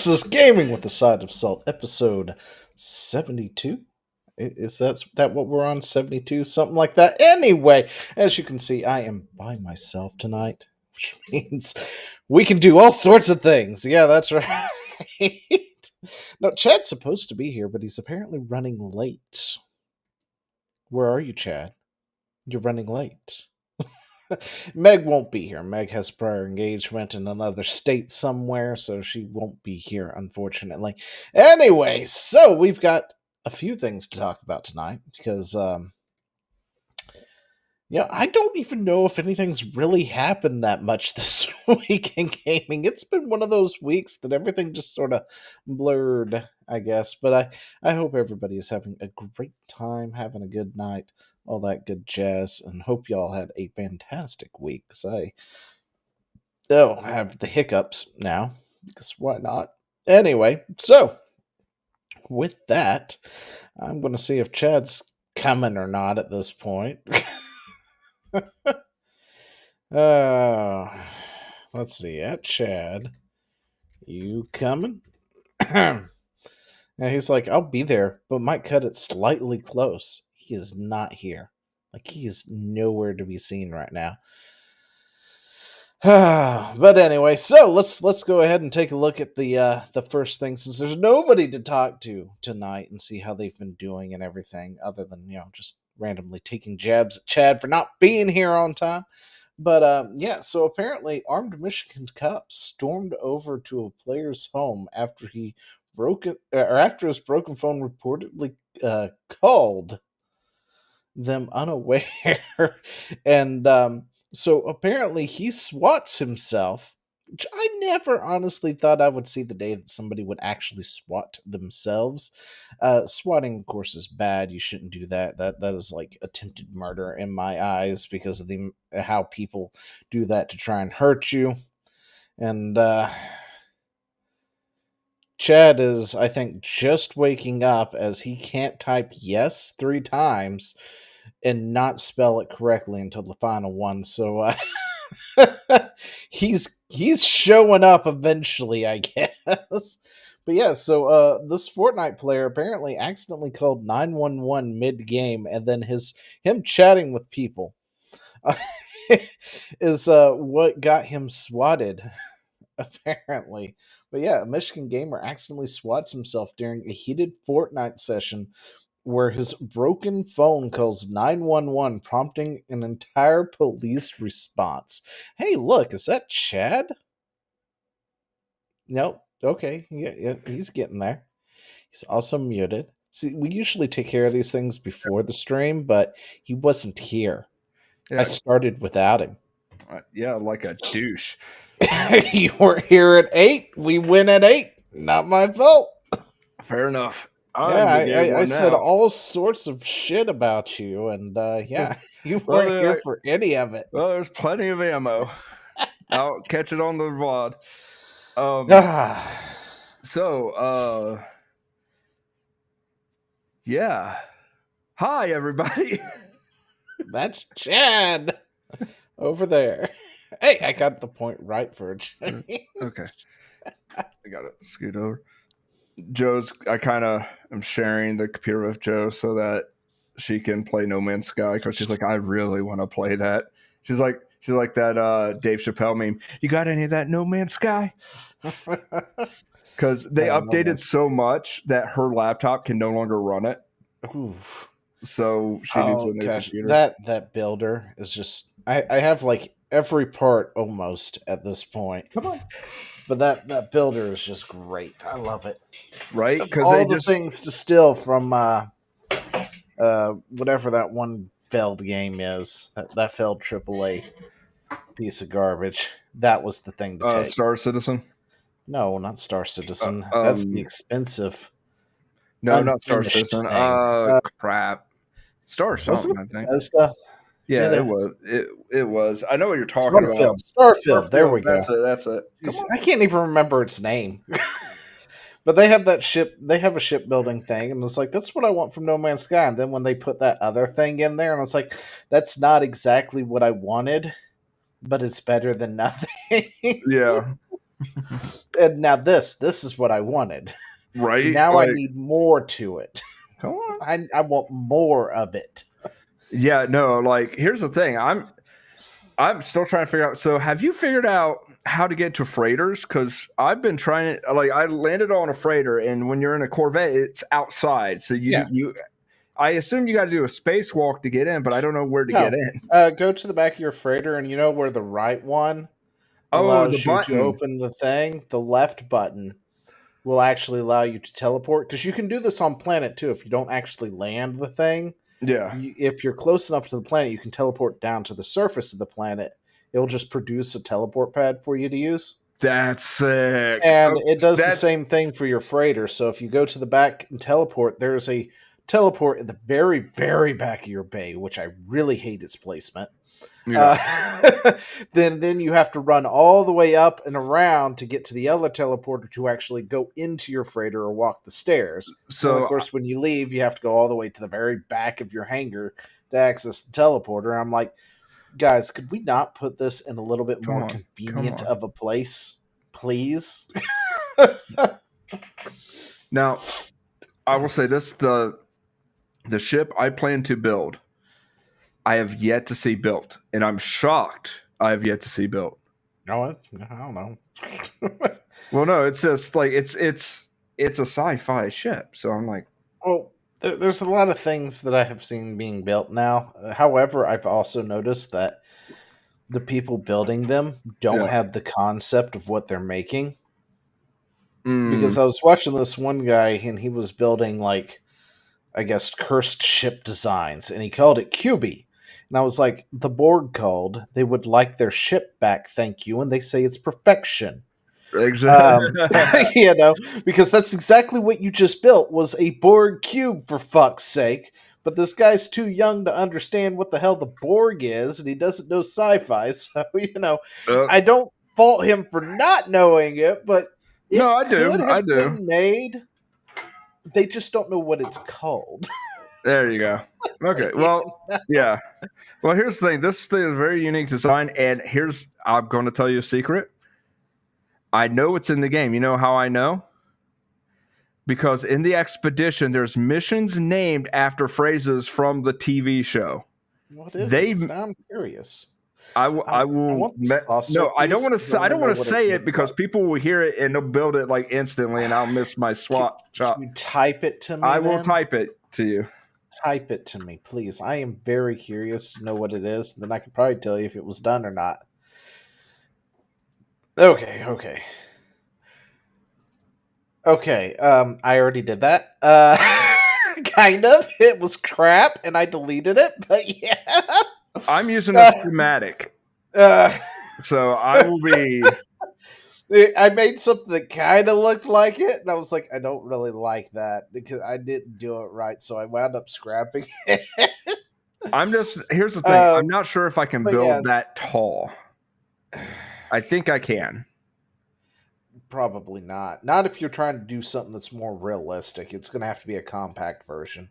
This is Gaming with a Side of Salt, episode 72. Is that what we're on? 72? Something like that. Anyway, as you can see, I am by myself tonight, which means we can do all sorts of things. Yeah, that's right. No, Chad's supposed to be here, but he's apparently running late. Where are you, Chad? You're running late. Meg won't be here. Meg has prior engagement in another state somewhere, so she won't be here, unfortunately. Anyway, so we've got a few things to talk about tonight because, I don't even know if anything's really happened that much this week in gaming. It's been one of those weeks that everything just sort of blurred, I guess. But I hope everybody is having a great time, having a good night, all that good jazz, and hope y'all had a fantastic week. Because I have the hiccups now, because why not? Anyway, so with that, I'm going to see if Chad's coming or not at this point. Let's see. At Chad, you coming? And he's like, I'll be there, but might cut it slightly close. He is not here. Like, he is nowhere to be seen right now. But anyway, so let's go ahead and take a look at the first thing, since there's nobody to talk to tonight, and see how they've been doing and everything, other than just randomly taking jabs at Chad for not being here on time. But so apparently Armed Michigan Cop stormed over to a player's home after he after his broken phone reportedly called them unaware. And so apparently he swats himself, which I never honestly thought I would see the day that somebody would actually swat themselves. Swatting, of course, is bad. You shouldn't do that. That is like attempted murder in my eyes, because of how people do that to try and hurt you. And Chad is, I think, just waking up, as he can't type yes 3 times and not spell it correctly until the final one. So he's showing up eventually, I guess. But yeah, so this Fortnite player apparently accidentally called 911 mid-game, and then him chatting with people is what got him swatted, apparently. But yeah, a Michigan gamer accidentally swats himself during a heated Fortnite session where his broken phone calls 911, prompting an entire police response. Hey, look, is that Chad? Nope. Okay, yeah, he's getting there. He's also muted. See, we usually take care of these things before the stream, but he wasn't here. Yeah. I started without him. Yeah, like a douche. You weren't here at 8. We win at 8. Not my fault. Fair enough. I said all sorts of shit about you, and you weren't here for any of it. Well, there's plenty of ammo. I'll catch it on the VOD. Yeah. Hi, everybody. That's Chad over there. Hey, I got the point right for a change. Okay. I got to scoot over. I kind of am sharing the computer with Joe so that she can play No Man's Sky, because she's like, I really want to play that. She's like that Dave Chappelle meme. You got any of that No Man's Sky? Because they updated so much that her laptop can no longer run it. Oof. So she needs a new computer. That builder is just... I have like every part almost at this point. Come on. But that builder is just great. I love it. Right? Because all the things to steal from whatever that one failed game is. That failed AAA piece of garbage. That was the thing to take. Star Citizen? No, not Star Citizen. That's the expensive. No, not Star Citizen. Crap. Star something, I think. Yeah, it was. It was. I know what you're talking about. Starfield. There we go. That's it. I can't even remember its name. But they have that ship. They have a shipbuilding thing, and it's like, that's what I want from No Man's Sky. And then when they put that other thing in there, and I was like, that's not exactly what I wanted, but it's better than nothing. Yeah. And now this is what I wanted. Right? Now I Like, need more to it. come on. I want more of it. Yeah, no, like here's the thing. I'm still trying to figure out. So, have you figured out how to get to freighters? Because I've been trying to. Like, I landed on a freighter, and when you're in a Corvette, it's outside. So Yeah. I assume you got to do a spacewalk to get in, but I don't know where to get No. in. Go to the back of your freighter, and you know where the right one Oh, the allows you to button. open the thing? The left button will actually allow you to teleport. Because you can do this on planet too. If you don't actually land the thing, Yeah, if you're close enough to the planet, you can teleport down to the surface of the planet. It'll just produce a teleport pad for you to use. that's sick. And Oh, it does the that's same thing for your freighter. So if you go to the back and teleport, there's a teleport at the very, very back of your bay, which I really hate its placement. yeah. Uh, then you have to run all the way up and around to get to the other teleporter to actually go into your freighter or walk the stairs. And then, of So course, when you leave, you have to go all the way to the very back of your hangar to access the teleporter. I'm like, guys, could we not put this in a little bit come more on, come convenient on. of a place, please? Now, I will say this: the ship I plan to build, I have yet to see built, and I'm shocked I have yet to see built. No, I don't know. Well, no, it's just like it's a sci-fi ship, so I'm like, Well, there's a lot of things that I have seen being built now. However, I've also noticed that the people building them don't yeah, have the concept of what they're making. mm, Because I was watching this one guy and he was building, like, I guess, cursed ship designs, and he called it QB. And I was like, the Borg called. They would like their ship back, thank you, and they say it's perfection. exactly. Um, because that's exactly what you just built was a Borg cube, for fuck's sake. But this guy's too young to understand what the hell the Borg is, and he doesn't know sci-fi. So I don't fault him for not knowing it, but No, it I could do, I have do. been made. They just don't know what it's called. There you go. Okay, well, yeah. Well, here's the thing. This thing is a very unique design, and I'm going to tell you a secret. I know it's in the game. You know how I know? Because in the expedition, there's missions named after phrases from the TV show. What is it? They, 'Cause now I'm curious. I I will. want the saucer No, I don't piece want to. 'cause I I want to don't know want to what it say it looks because like. people will hear it and they'll build it like instantly, and I'll miss my Can, swap can chop. you type it to me I will then? type it to you. Type it to me, please. I am very curious to know what it is. Then I could probably tell you if it was done or not. Okay, okay. Okay, I already did that. Kind of. It was crap, and I deleted it, but yeah. I'm using a Uh, schematic, uh, so I will be. I made something that kind of looked like it, and I was like, I don't really like that because I didn't do it right, so I wound up scrapping it. I'm just. Here's the thing. uh, I'm not sure if I can but yeah, build that tall. I think I can. probably not. Not if you're trying to do something that's more realistic. It's going to have to be a compact version.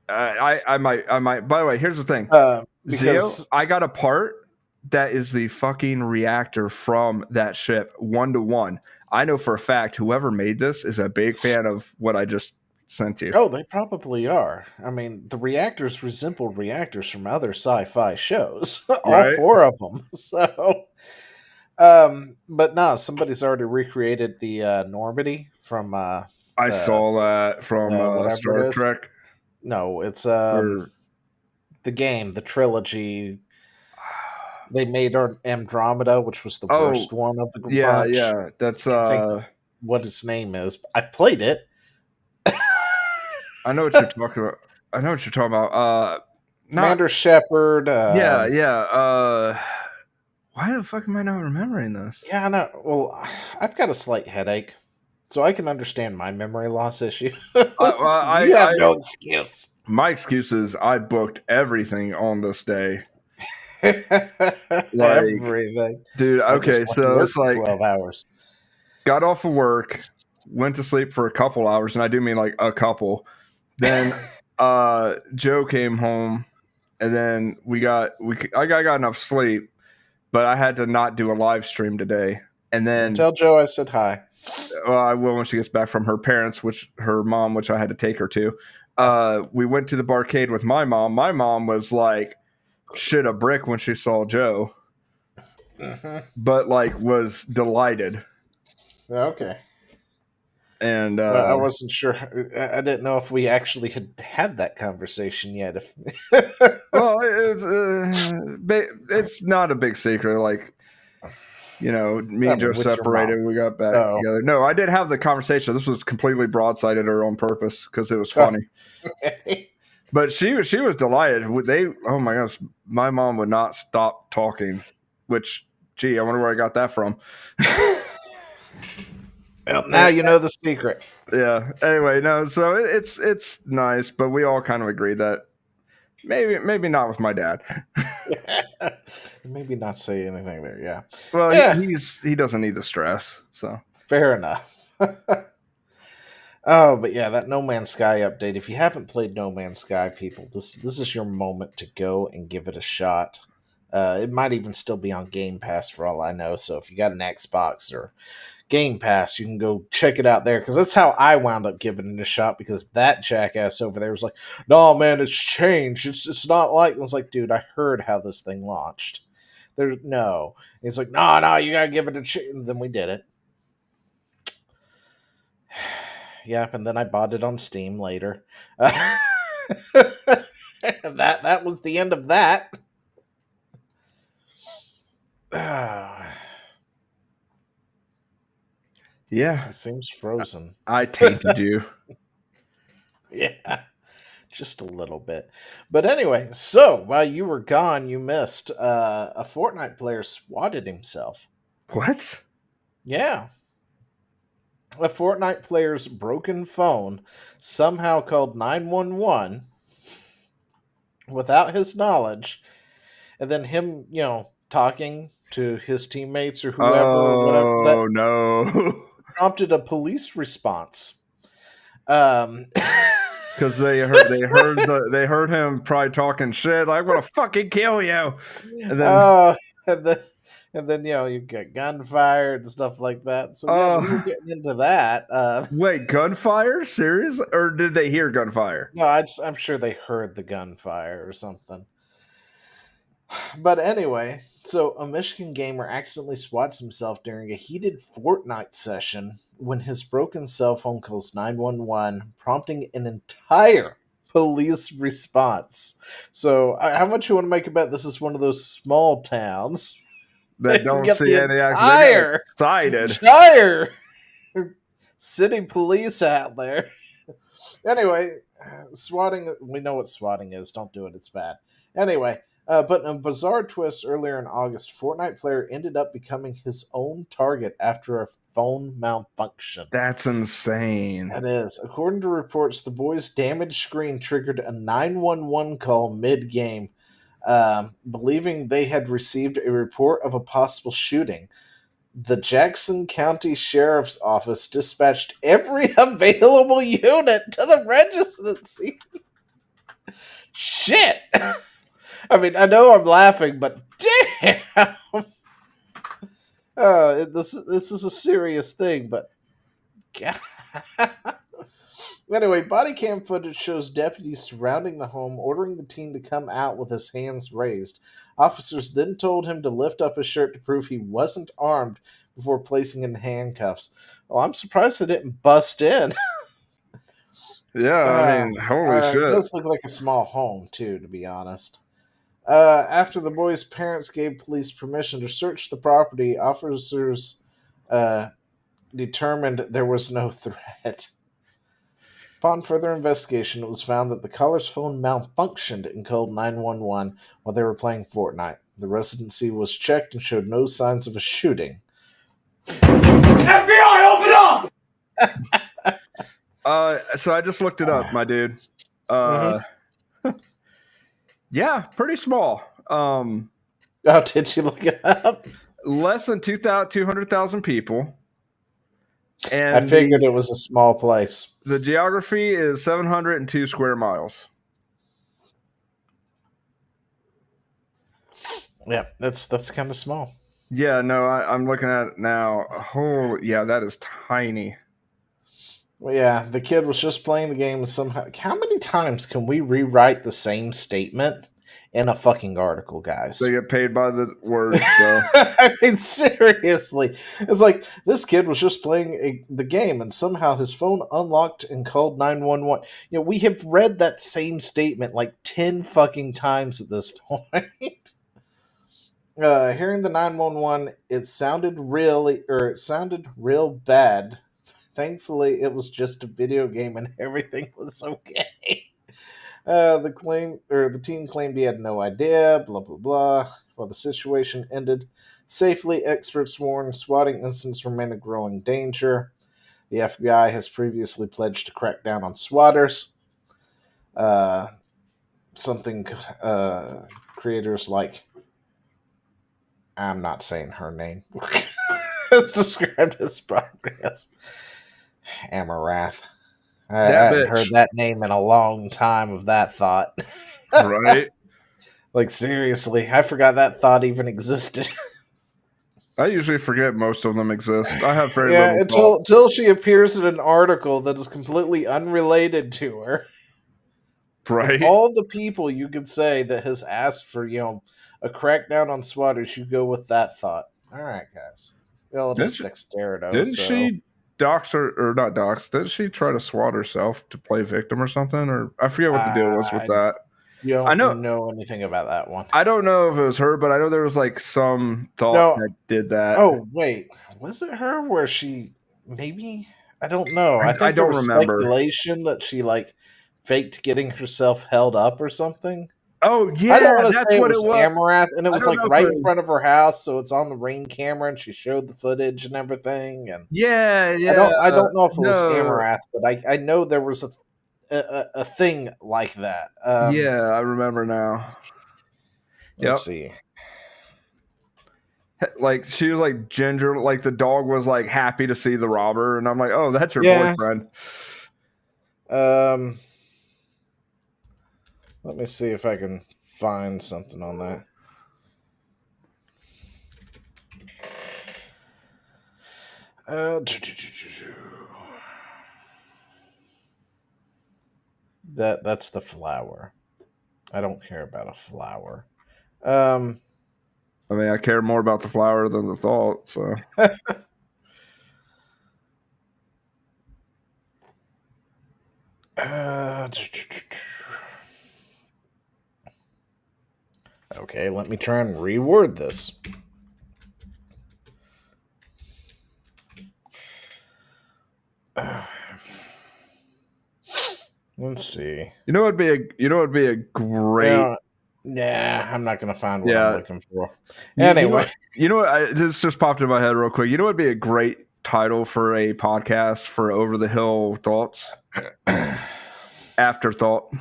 I might. By the way, here's the thing. Zio, Because I got a part that is the fucking reactor from that ship, 1-to-1. I know for a fact whoever made this is a big fan of what I just sent you. oh, they probably are. I mean, the reactors resemble reactors from other sci-fi shows, all Right? four of them. So, but no, somebody's already recreated the Normandy from I the saw that from whatever it Star is. Trek. No, it's Or the game, the trilogy. They made Andromeda, which was the oh worst one of the yeah, bunch. yeah. That's Can't think what its name is. I've played it. I know what you're talking about. I know what you're talking about. Not Commander Shepard. yeah, yeah. Why the fuck am I not remembering this? Yeah, I know. Well, I've got a slight headache, so I can understand my memory loss issue. You have no excuse. My excuse is I booked everything on this day. Like, Everything. dude, I just okay, went to so work it's for like 12 hours. got off of work, went to sleep for a couple hours, and I do mean like a couple. Then Joe came home, and then I got enough sleep, but I had to not do a live stream today. And then Tell Joe I said hi. I will when she gets back from her parents, which her mom, which I had to take her to. We went to the barcade with my mom. My mom was like shit a brick when she saw Joe, but like was delighted. Okay. And Well, I wasn't sure. I didn't know if we actually had that conversation yet. If well, it's not a big secret. Like, you know, me I and Joe mean, with your mom. separated. We got back Oh, together. No, I did have the conversation. This was completely broadsided her on purpose because it was oh, funny. okay. But she was delighted. Oh my gosh, my mom would not stop talking. Which, gee, I wonder where I got that from. Well, now you know the secret. Yeah. Anyway, no. So it's nice, but we all kind of agreed that maybe not with my dad. Maybe not say anything there. Yeah. Well, Yeah. he doesn't need the stress. So Fair enough. Oh, but yeah, that No Man's Sky update. If you haven't played No Man's Sky, people, this is your moment to go and give it a shot. It might even still be on Game Pass for all I know. So if you got an Xbox or Game Pass, you can go check it out there, because that's how I wound up giving it a shot, because that jackass over there was like, "No, man, it's changed. It's not like." And I was like, "Dude, I heard how this thing launched. There's no." And he's like, "No, you gotta give it a chance." And then we did it. Yep, and then I bought it on Steam later. That was the end of that. yeah, It seems frozen. I tainted you. Yeah, just a little bit. But anyway, so while you were gone, you missed a Fortnite player swatted himself. What? Yeah. A Fortnite player's broken phone somehow called 911 without his knowledge, and then him, talking to his teammates or whoever or whatever, that Oh no. prompted a police response. Um, Because they heard him probably talking shit. Like, I'm gonna fucking kill you. And then, oh, and then, you get gunfire and stuff like that. So yeah, we were oh, getting into that. wait, gunfire? Serious? Or did they hear gunfire? No, I'm sure they heard the gunfire or something. But anyway, so a Michigan gamer accidentally swats himself during a heated Fortnite session when his broken cell phone calls 911, prompting an entire police response. So, how much you want to make about this is one of those small towns? That If we don't get see the any action. They got excited. entire city police out there. Anyway, swatting, we know what swatting is. Don't do it, it's bad. Anyway, but in a bizarre twist, earlier in August, Fortnite player ended up becoming his own target after a phone malfunction. That's insane. It is. According to reports, the boy's damaged screen triggered a 911 call mid game, believing they had received a report of a possible shooting. The Jackson County Sheriff's Office dispatched every available unit to the registry. Shit! I mean, I know I'm laughing, but damn! This is a serious thing, but God. Anyway, body cam footage shows deputies surrounding the home, ordering the teen to come out with his hands raised. Officers then told him to lift up his shirt to prove he wasn't armed before placing him in handcuffs. Well, I'm surprised they didn't bust in. Yeah, I mean, holy It shit. does look like a small home, too, to be honest. After the boy's parents gave police permission to search the property, officers determined there was no threat. Upon further investigation, it was found that the caller's phone malfunctioned and called 911 while they were playing Fortnite. The residency was checked and showed no signs of a shooting. FBI, open up! So I just looked it up, my dude. Yeah, pretty small. Oh, did you look it up? Less than 200,000 people. And I figured it was a small place. The geography is 702 square miles. Yeah, that's kind of small. Yeah, no, I'm looking at it now. Oh, yeah, that is tiny. Well, yeah, the kid was just playing the game and somehow. How many times can we rewrite the same statement in a fucking article, They guys? get paid by the word, so I mean, seriously. It's like this kid was just playing the game and somehow his phone unlocked and called 911. You know, we have read that same statement like 10 fucking times at this point. Hearing the 911, it sounded real bad. Thankfully, it was just a video game and everything was okay. The team claimed he had no idea, blah blah blah. While the situation ended safely, experts warn swatting incidents remain a growing danger. The FBI has previously pledged to crack down on swatters. Uh, something creators like I'm not saying her name. It's described as progress. Amarath. I that hadn't heard bitch, that name in a long time of that thought. right? Like, seriously, I forgot that thought even existed. I usually forget most of them exist. I have very Yeah, little thought, until she appears in an article that is completely unrelated to her. Of right? all the people you could say that has asked for, a crackdown on swatters, you go with that thought. All right, guys. Well, it Didn't is she, Dexterito, didn't so she dox her, or not dox? Didn't she try to swat herself to play victim or something? Or I forget what the deal was with I that. I don't know. know anything about that one. I don't know if it was her, but I know there was like some thought No. that did that. Oh, wait. Was it her where she maybe? I don't know. I I think there don't was remember. speculation that she like faked getting herself held up or something. Oh I don't yeah, want to that's say it what it was was. Amarath, and it I was don't like know if right it in was. front of her house, so it's on the Ring camera, and she showed the footage and everything. And Yeah, I yeah. don't know if it was No. Amarath, but I know there was a thing like that. Yeah, I remember now. Let's Yep. see. Like she was like ginger, like the dog was like happy to see the robber, and I'm like, oh, that's your Yeah. boyfriend. Um. Let me see if I can find something on that. Uh, that's the flower. I don't care about a flower. Um, I mean, I care more about the flower than the thought. So uh, okay, let me try and reword this. Let's see. it'd be a great. Yeah, nah, I'm not gonna find what I'm Yeah, looking for. you know Anyway, this just popped in my head real quick. You know, it'd be a great title for a podcast for Over the Hill Thoughts. Afterthought.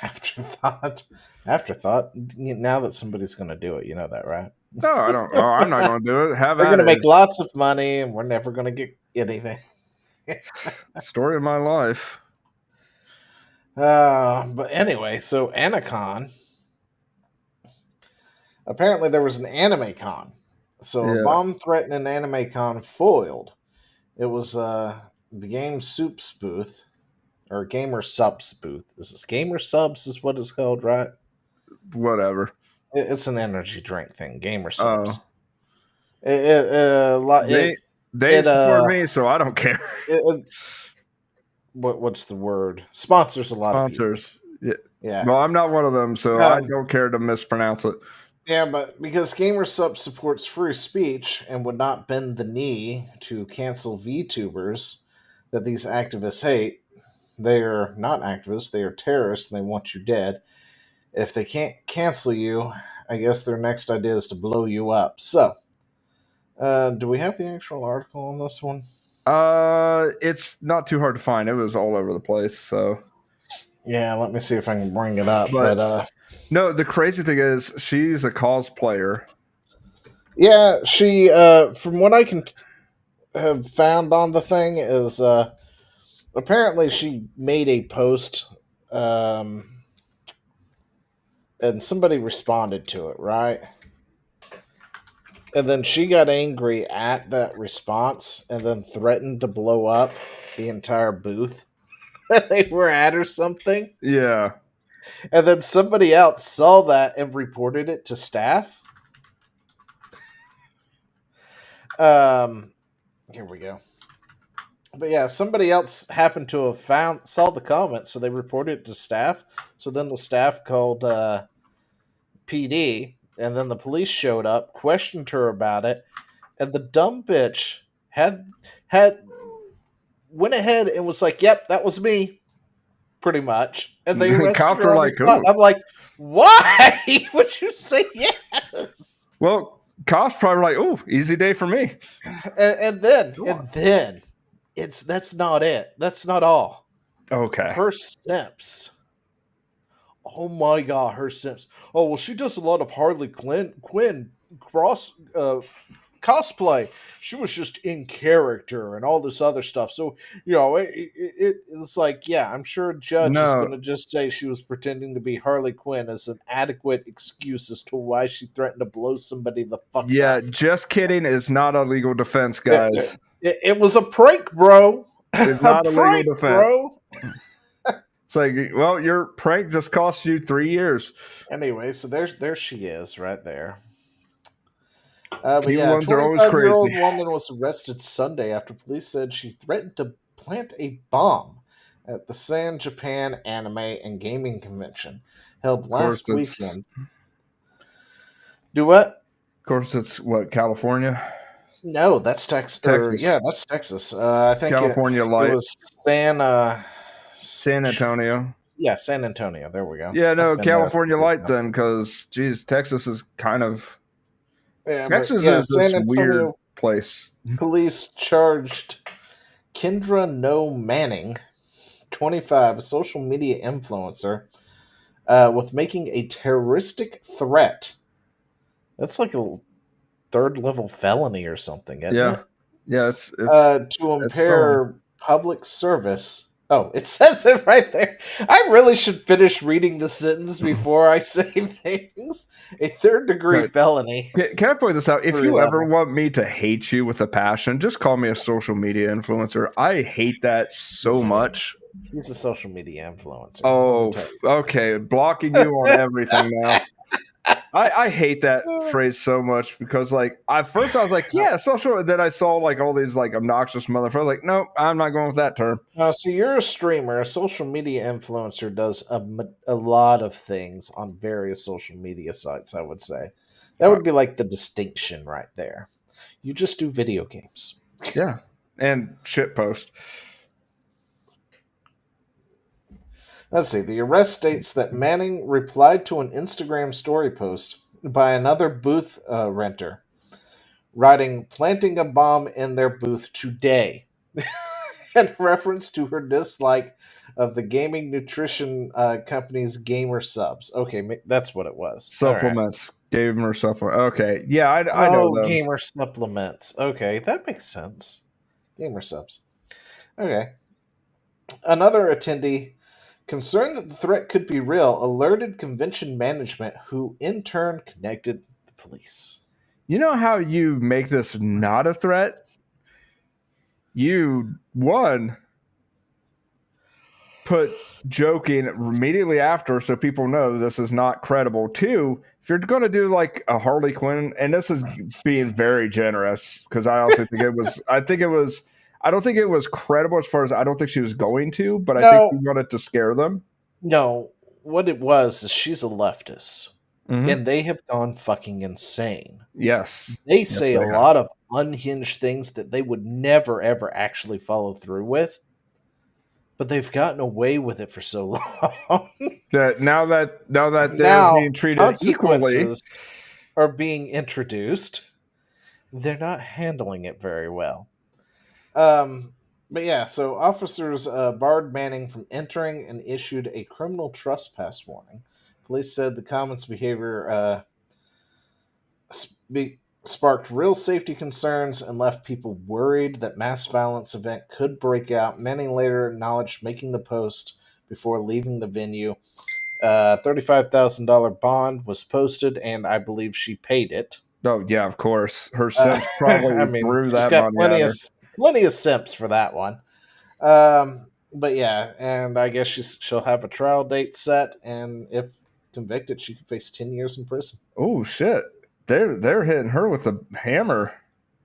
afterthought. Afterthought. Now that somebody's gonna do it, you know that, right? No, I don't. Oh, I'm not going to do it. Have They're at gonna make it. lots of money, and we're never gonna get anything. Story of my life. But anyway, so Anacon. Apparently, there was an anime con. So a Yeah. bomb threatening anime con foiled. It was the game Soup's booth or Gamer Subs booth. Is this Gamer Subs? Is what it's called, right? Whatever. It's an energy drink thing. Gamer Subs. Oh, It it they they it support me, so I don't care. it what's the word? Sponsors a lot of people. Sponsors. Yeah. Yeah. Well, I'm not one of them, so I Um, don't care to mispronounce it. Yeah, but because GamerSup supports free speech and would not bend the knee to cancel VTubers that these activists hate, they are not activists, they are terrorists and they want you dead. If they can't cancel you, I guess their next idea is to blow you up. So, do we have the actual article on this one? It's not too hard to find. It was all over the place. So, Yeah, let me see if I can bring it up. but But no, the crazy thing is, she's a cosplayer. yeah, she, from what I can have found on the thing, is apparently she made a post um, and somebody responded to it, right? And then she got angry at that response and then threatened to blow up the entire booth that they were at or something. Yeah. And then somebody else saw that and reported it to staff. Here we go. But yeah, somebody else happened to have saw the comment, so they reported it to staff. So then the staff called PD, and then the police showed up, questioned her about it, and the dumb bitch had went ahead and was like, "Yep, that was me," pretty much, and they arrested Cops her are on the like, spot. "Ooh." I'm like, "Why would you say yes?" Well, cops probably like, "Oh, easy day for me." And then that's not it. That's not all. Okay. Her simps. Oh my god, her simps. Oh well, she does a lot of Harley Quinn cosplay. She was just in character and all this other stuff. So it's like, yeah, I'm sure a judge is going No. to just say she was pretending to be Harley Quinn as an adequate excuse as to why she threatened to blow somebody the fuck Yeah, up. just kidding is not a legal defense, guys. It was a prank, bro. It's A not a legal prank, defense. bro. It's like, well, your prank just cost you 3 years. Anyway, so there she is, right there. But Evil yeah, a ones are always 25-year-old crazy. woman was arrested Sunday after police said she threatened to plant a bomb at the San Japan Anime and Gaming Convention held Of course, last weekend. Do what? Of course, it's what, California? No, that's Texas. Texas. Yeah, that's Texas. I think California it Light. was San Antonio. Yeah, San Antonio. There we go. Yeah, no, I've been there. California Light then, because, geez, Texas is kind of... Yeah, but Texas yeah, is this San weird Antonio place. police charged Kendra No Manning, 25, a social media influencer, with making a terroristic threat. That's like a third level felony or something, isn't Yeah. it? Yeah, it's To impair public service. Oh, it says it right there. I really should finish reading the sentence before I say things. A third degree Right. felony. Can I point this out? If you 3 ever level. want me to hate you with a passion, just call me a social media influencer. I hate that so much. He's a social media influencer. Oh, okay. Blocking you on everything now. I hate that phrase so much because, like, at first I was like, yeah, social. And then I saw, like, all these, like, obnoxious motherfuckers. Like, nope, I'm not going with that term. So you're a streamer. A social media influencer does a lot of things on various social media sites, I would say. That would be like the distinction right there. You just do video games. Yeah. And shitpost. Let's see. The arrest states that Manning replied to an Instagram story post by another booth renter, writing, planting a bomb in their booth today, in reference to her dislike of the gaming nutrition company's gamer subs. Okay, that's what it was. Supplements. Gamer supplement. Okay. Yeah, I know Oh, them. gamer supplements. Okay, that makes sense. Gamer subs. Okay. Another attendee, concerned that the threat could be real, alerted convention management, who in turn connected the police. You know how you make this not a threat? You, one, put joking immediately after so people know this is not credible. Two, if you're going to do like a Harley Quinn, and this is being very generous because I also think I don't think it was credible as far as I don't think she was going to, but I think she wanted to scare them. No, what it was is she's a leftist. Mm-hmm. And they have gone fucking insane. Yes. They say a lot of unhinged things that they would never, ever actually follow through with. But they've gotten away with it for so long. That now that they're being treated equally, are being introduced. They're not handling it very well. But yeah, so officers barred Manning from entering and issued a criminal trespass warning. Police said the comments behavior sparked real safety concerns and left people worried that mass violence event could break out. Manning later acknowledged making the post before leaving the venue. $35,000 bond was posted, and I believe she paid it. Oh yeah, of course. Her simps I probably mean, threw she's that got money at her. plenty of simps for that one. But yeah, and I guess she'll have a trial date set, and if convicted, she could face 10 years in prison. Oh shit. They're hitting her with a hammer.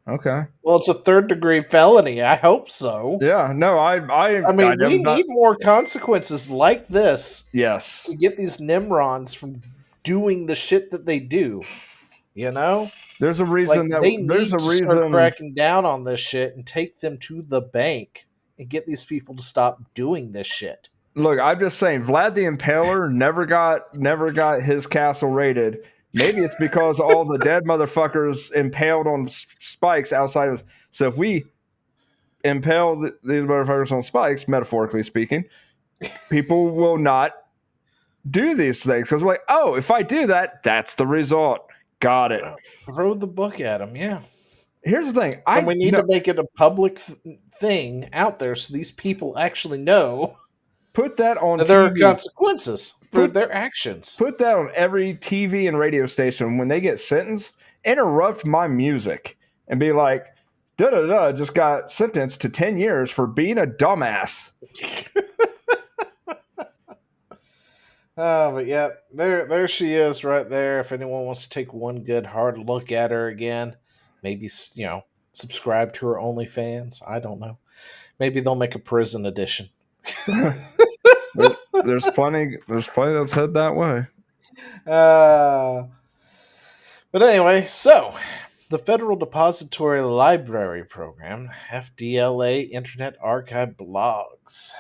Okay. Well, it's a third degree felony. I hope so. Yeah, no, I I mean, we am not. need more consequences like this Yes. to get these Nimrods from doing the shit that they do. You know? There's a Like, reason they there's need a to start reason. cracking down on this shit and take them to the bank and get these people to stop doing this shit. Look, I'm just saying, Vlad the Impaler never got his castle raided. Maybe it's because all the dead motherfuckers impaled on spikes outside of. So if we impale these motherfuckers on spikes, metaphorically speaking, people will not do these things because we're like, oh, if I do that, that's the result. Got it. Throw the book at them, yeah. Here's the thing. And I we need no to make it a public thing out there so these people actually know put that on that there are TV. consequences for their actions. Put that on every TV and radio station when they get sentenced. Interrupt my music and be like, da da da, just got sentenced to 10 years for being a dumbass. But yeah, there she is right there. If anyone wants to take one good hard look at her again, maybe subscribe to her OnlyFans. I don't know. Maybe they'll make a prison edition. There's plenty that's head that way. Uh, but anyway, so the Federal Depository Library Program, FDLA Internet Archive blogs.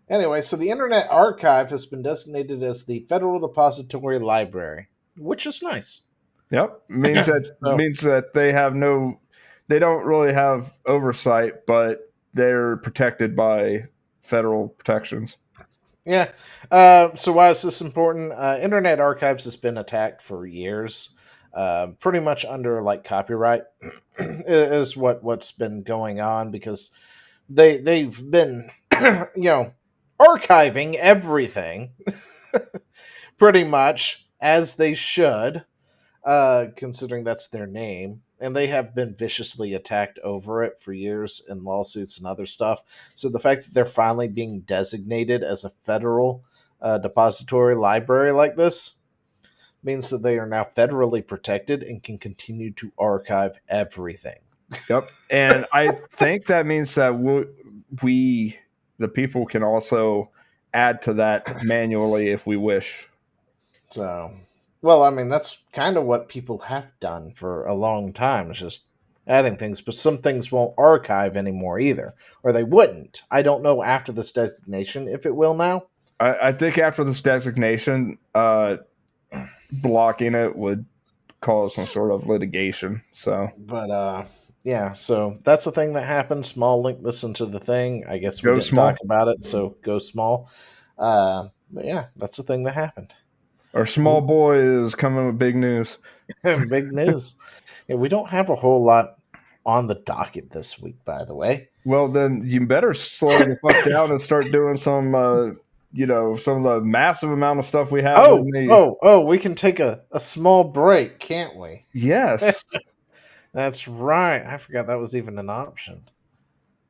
Anyway, so the Internet Archive has been designated as the Federal Depository Library, which is nice. Yep. Means that they don't really have oversight, but they're protected by federal protections. Yeah. So why is this important? Internet Archives has been attacked for years, pretty much under like copyright is what's been going on because they've been archiving everything pretty much as they should, considering that's their name. And they have been viciously attacked over it for years in lawsuits and other stuff. So the fact that they're finally being designated as a federal depository library like this means that they are now federally protected and can continue to archive everything. Yep. And I think that means that we the people, can also add to that manually if we wish. So, well, I mean, that's kind of what people have done for a long time. It's just adding things, but some things won't archive anymore either, or they wouldn't. I don't know after this designation if it will now. I think after this designation, blocking it would cause some sort of litigation. So, But yeah, so that's the thing that happened. Small link. Listen to the thing. I guess we Go didn't small. talk about it, so go small. But yeah, that's the thing that happened. Our small boy is coming with big news. Big news. Yeah, we don't have a whole lot on the docket this week, by the way. Well, then you better slow the fuck down and start doing some, some of the massive amount of stuff we have. We can take a small break, can't we? Yes. That's right. I forgot that was even an option.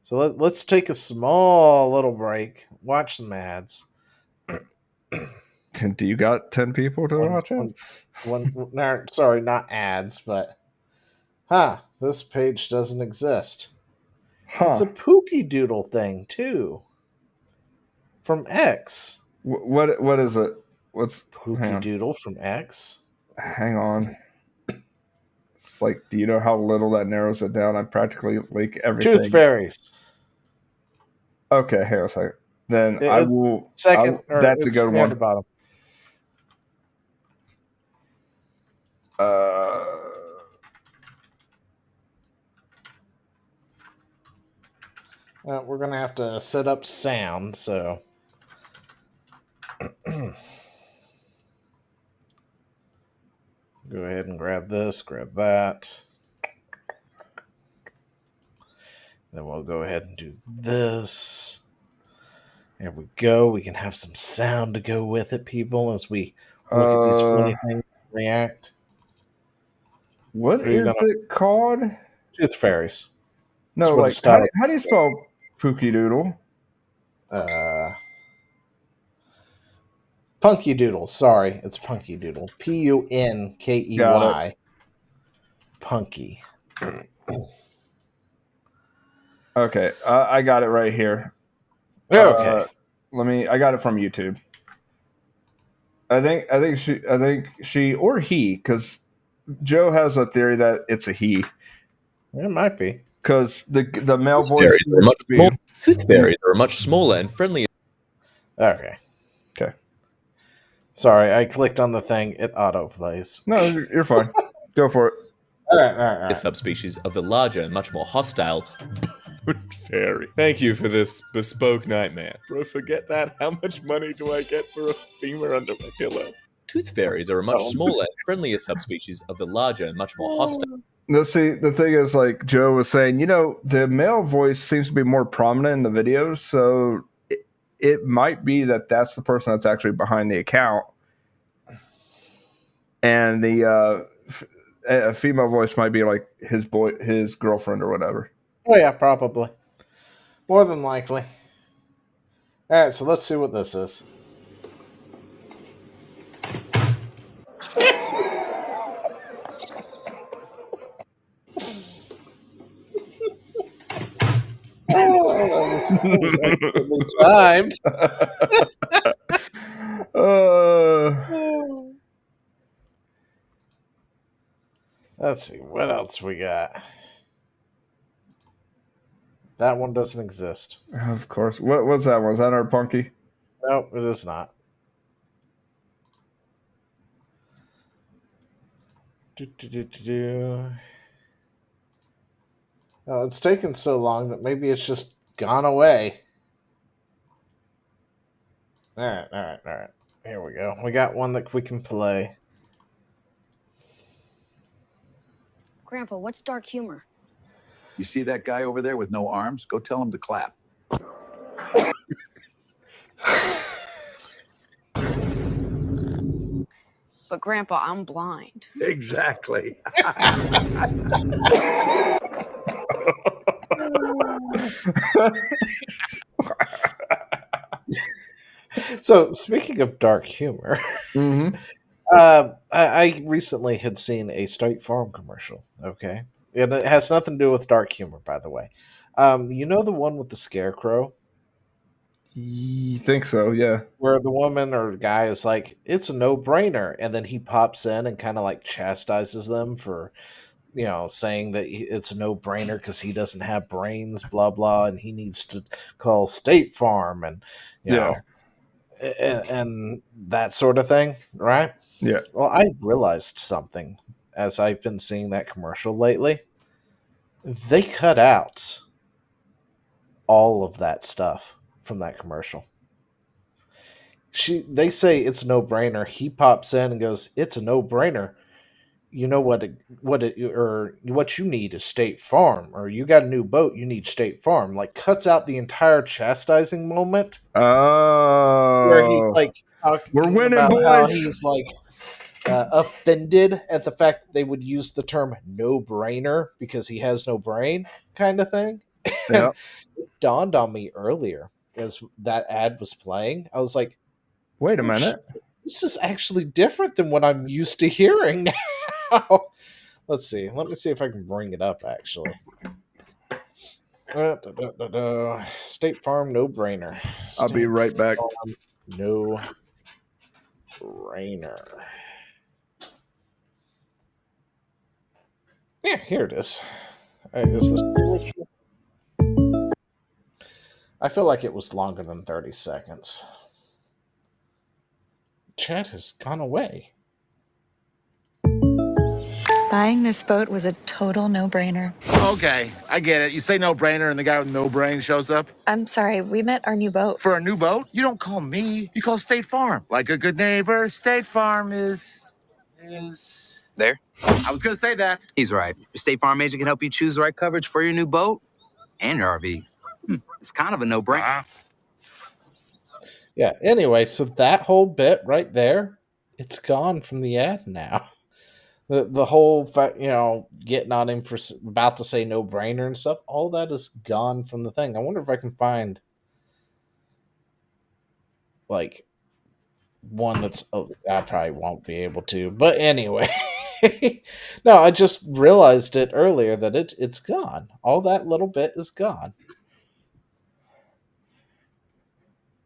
So let's take a small little break, watch some ads. Do you got 10 people to watch it? No, sorry, not ads, but this page doesn't exist. It's a Pookie Doodle thing too, from X. What is it? What's Pookie Doodle from X? Hang on. It's like, do you know how little that narrows it down? I practically link everything. Tooth Fairies. Okay, hang on a second. Then I will. Second, that's a good one. At the bottom. We're gonna have to set up sound, so go ahead and grab this, grab that. Then we'll go ahead and do this. There we go. We can have some sound to go with it, people, as we look at these funny things and react. What Or are you is gonna it called? Tooth Fairies? That's No, what like it's titled. how do you spell Pookie Doodle? Punky Doodle. Sorry, it's Punky Doodle. Got it. Punkey. Punky. Okay, I got it right here. Okay. I got it from YouTube. I think she or he, because Joe has a theory that it's a he, It might be. because the male Tooth voice fairies are used much to be. small. Tooth fairies are much smaller and friendlier Okay. Okay. Sorry, I clicked on the thing. It auto plays. No, you're fine. Go for it. All right. subspecies of the larger and much more hostile fairy. Thank you for this bespoke nightmare. Bro, forget that. How much money do I get for a femur under my pillow? Tooth fairies are a much smaller and friendlier subspecies of the larger and much more hostile. No, see, the thing is, like Joe was saying, the male voice seems to be more prominent in the videos, so it might be that that's the person that's actually behind the account, and the a female voice might be like his girlfriend or whatever. Oh yeah, probably. More than likely. All right, so let's see what this is. Oh, that was expertly timed. Let's see what else we got. That one doesn't exist. Of course. What was that one? Was that our Punky? No, it is not. Oh, it's taken so long that maybe it's just gone away. All right. Here we go. We got one that we can play. Grandpa, what's dark humor? You see that guy over there with no arms? Go tell him to clap. But Grandpa, I'm blind. Exactly. So, speaking of dark humor, Mm-hmm. I recently had seen a State Farm commercial. Okay, and it has nothing to do with dark humor, by the way. You know the one with the scarecrow, You think so? Yeah. where the woman or guy is like, "It's a no-brainer," and then he pops in and kind of like chastises them for, saying that it's a no-brainer because he doesn't have brains, blah blah, and he needs to call State Farm, and you Yeah. know, and that sort of thing, right? Yeah. Well, I realized something as I've been seeing that commercial lately. They cut out all of that stuff from that commercial. They say it's a no-brainer. He pops in and goes, "It's a no-brainer. You know or what you need is State Farm, or you got a new boat, you need State Farm." Like cuts out the entire chastising moment where he's Oh, like talking we're winning, about how boys. he's like offended at the fact that they would use the term no brainer because he has no brain, kind of thing. Yeah. And it dawned on me earlier as that ad was playing. I was like, Wait a oh, minute. this is actually different than what I'm used to hearing now. Let's see. Let me see if I can bring it up, actually. State Farm no brainer. I'll be right back. No brainer. Yeah, here it is. Is this the original? I feel like it was longer than 30 seconds. Chat has gone away. Buying this boat was a total no-brainer. Okay, I get it. You say no brainer and the guy with no brain shows up. I'm sorry, we met our new boat. For a new boat, you don't call me. You call State Farm. Like a good neighbor, State Farm is. There? I was gonna say that. He's right. Your State Farm agent can help you choose the right coverage for your new boat and your RV. It's kind of a no-brainer. Yeah, anyway, so that whole bit right there, it's gone from the ad now. The whole fact, getting on him for about to say no brainer and stuff, all that is gone from the thing. I wonder if I can find like one that's. Oh, I probably won't be able to, but anyway. No, I just realized it earlier that it's gone. All that little bit is gone.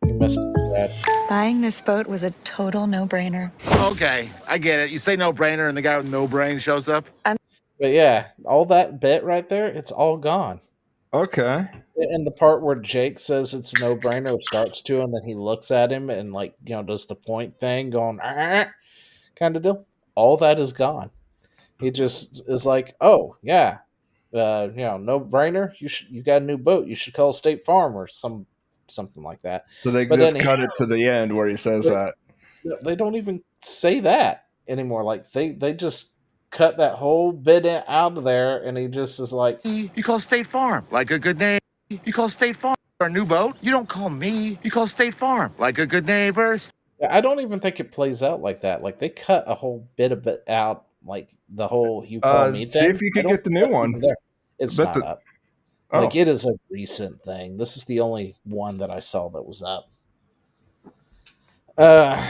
You missed that. Buying this boat was a total no-brainer. Okay, I get it. You say no brainer, and the guy with no brain shows up. But yeah, all that bit right there, it's all gone. Okay. And the part where Jake says it's a no-brainer, or starts to, and then he looks at him and does the point thing, going kind of deal. All that is gone. He just is like, oh yeah, no brainer. You got a new boat. You should call State Farm or something like that. So they But just then cut it to the end where he says that. they don't even say that anymore. Like they just cut that whole bit out of there, and he just is like, You call State Farm like a good neighbor. You call State Farm for a new boat. You don't call me. You call State Farm like a good neighbor. I don't even think it plays out like that. Like they cut a whole bit of it out, like the whole "you call me" See thing. if you I can don't get the think new that's one. even there. It's Bet not up. Oh. Like it is a recent thing. This is the only one that I saw that was up. Yeah,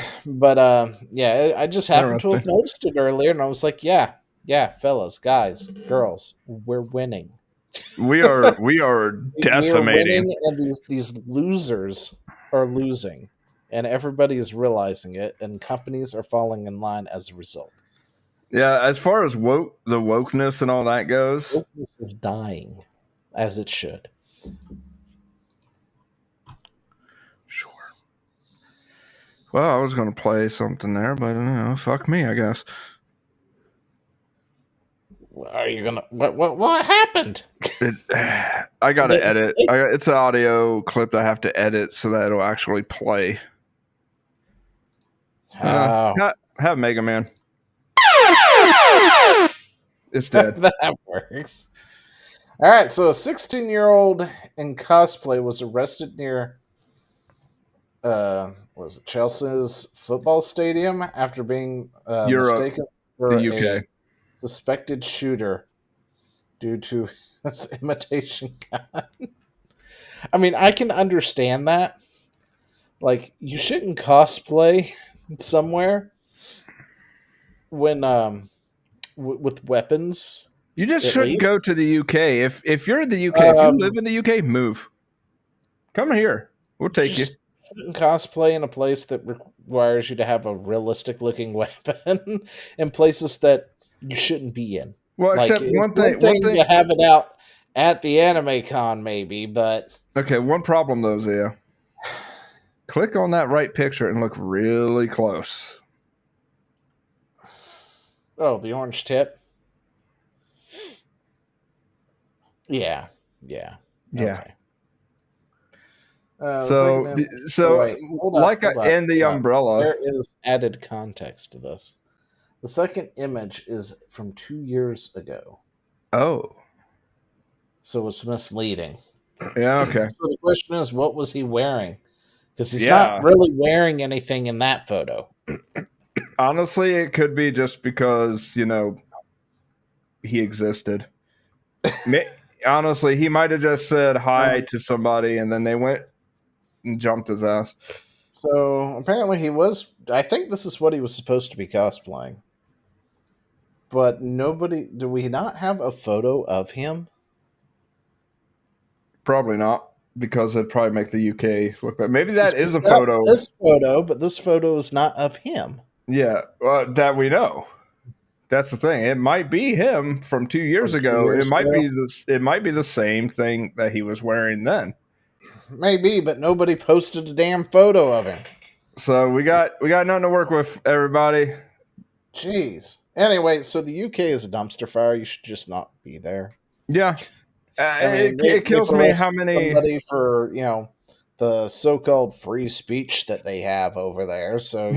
I just happened to have Interesting. noticed it earlier, and I was like, yeah, fellas, guys, girls, we're winning. We are We are decimating. winning, and these losers are losing, and everybody is realizing it, and companies are falling in line as a result. Yeah, as far as the wokeness and all that goes, Wokeness is dying, as it should. sure. Well, I was going to play something there, but fuck me, I guess. Are you gonna? What happened? I got to edit. It's an audio clip that I have to edit so that it'll actually play. Have Mega Man. It's dead. That works. All right, so a 16-year-old in cosplay was arrested near was it Chelsea's football stadium after being Europe, mistaken for the UK. a suspected shooter due to his imitation gun. I mean, I can understand that. Like, you shouldn't cosplay somewhere when with weapons. You just At shouldn't least. go to the UK. If you're in the UK, if you live in the UK, move. Come here. We'll take you. Shouldn't cosplay in a place that requires you to have a realistic looking weapon in places that you shouldn't be in. Well, Like, except it's one thing. to have it out at the anime con, maybe, but Okay, one problem though, Zia. Click on that right picture and look really close. oh, the orange tip. Yeah. Okay. So like hold on. and the umbrella. There is added context to this. The second image is from 2 years ago, Oh, so it's misleading. yeah. Okay. So the question is, what was he wearing? Because he's Yeah. not really wearing anything in that photo. Honestly, it could be just because he existed. Honestly, he might have just said hi to somebody, and then they went and jumped his ass. So apparently he was. I think this is what he was supposed to be cosplaying. But nobody. Do we not have a photo of him? Probably not, because it'd probably make the UK look bad. Maybe that is a photo. This photo, but this photo is not of him. Yeah, that we know. That's the thing. It might be him from 2 years ago. It might be this. It might be the same thing that he was wearing then. Maybe, but nobody posted a damn photo of him. So we got nothing to work with, everybody. Jeez. Anyway, so the UK is a dumpster fire. You should just not be there. Yeah, I mean, it kills me how many. Somebody for the so-called free speech that they have over there. So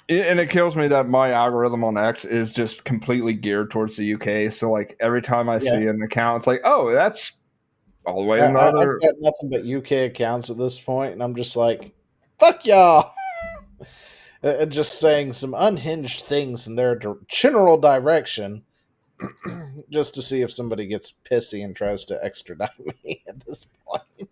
And it kills me that my algorithm on X is just completely geared towards the UK. So like every time I see an account, it's like, oh, that's all the way in the other. I've got nothing but UK accounts at this point, and I'm just like, fuck y'all. just saying some unhinged things in their general direction, just to see if somebody gets pissy and tries to extradite me at this point.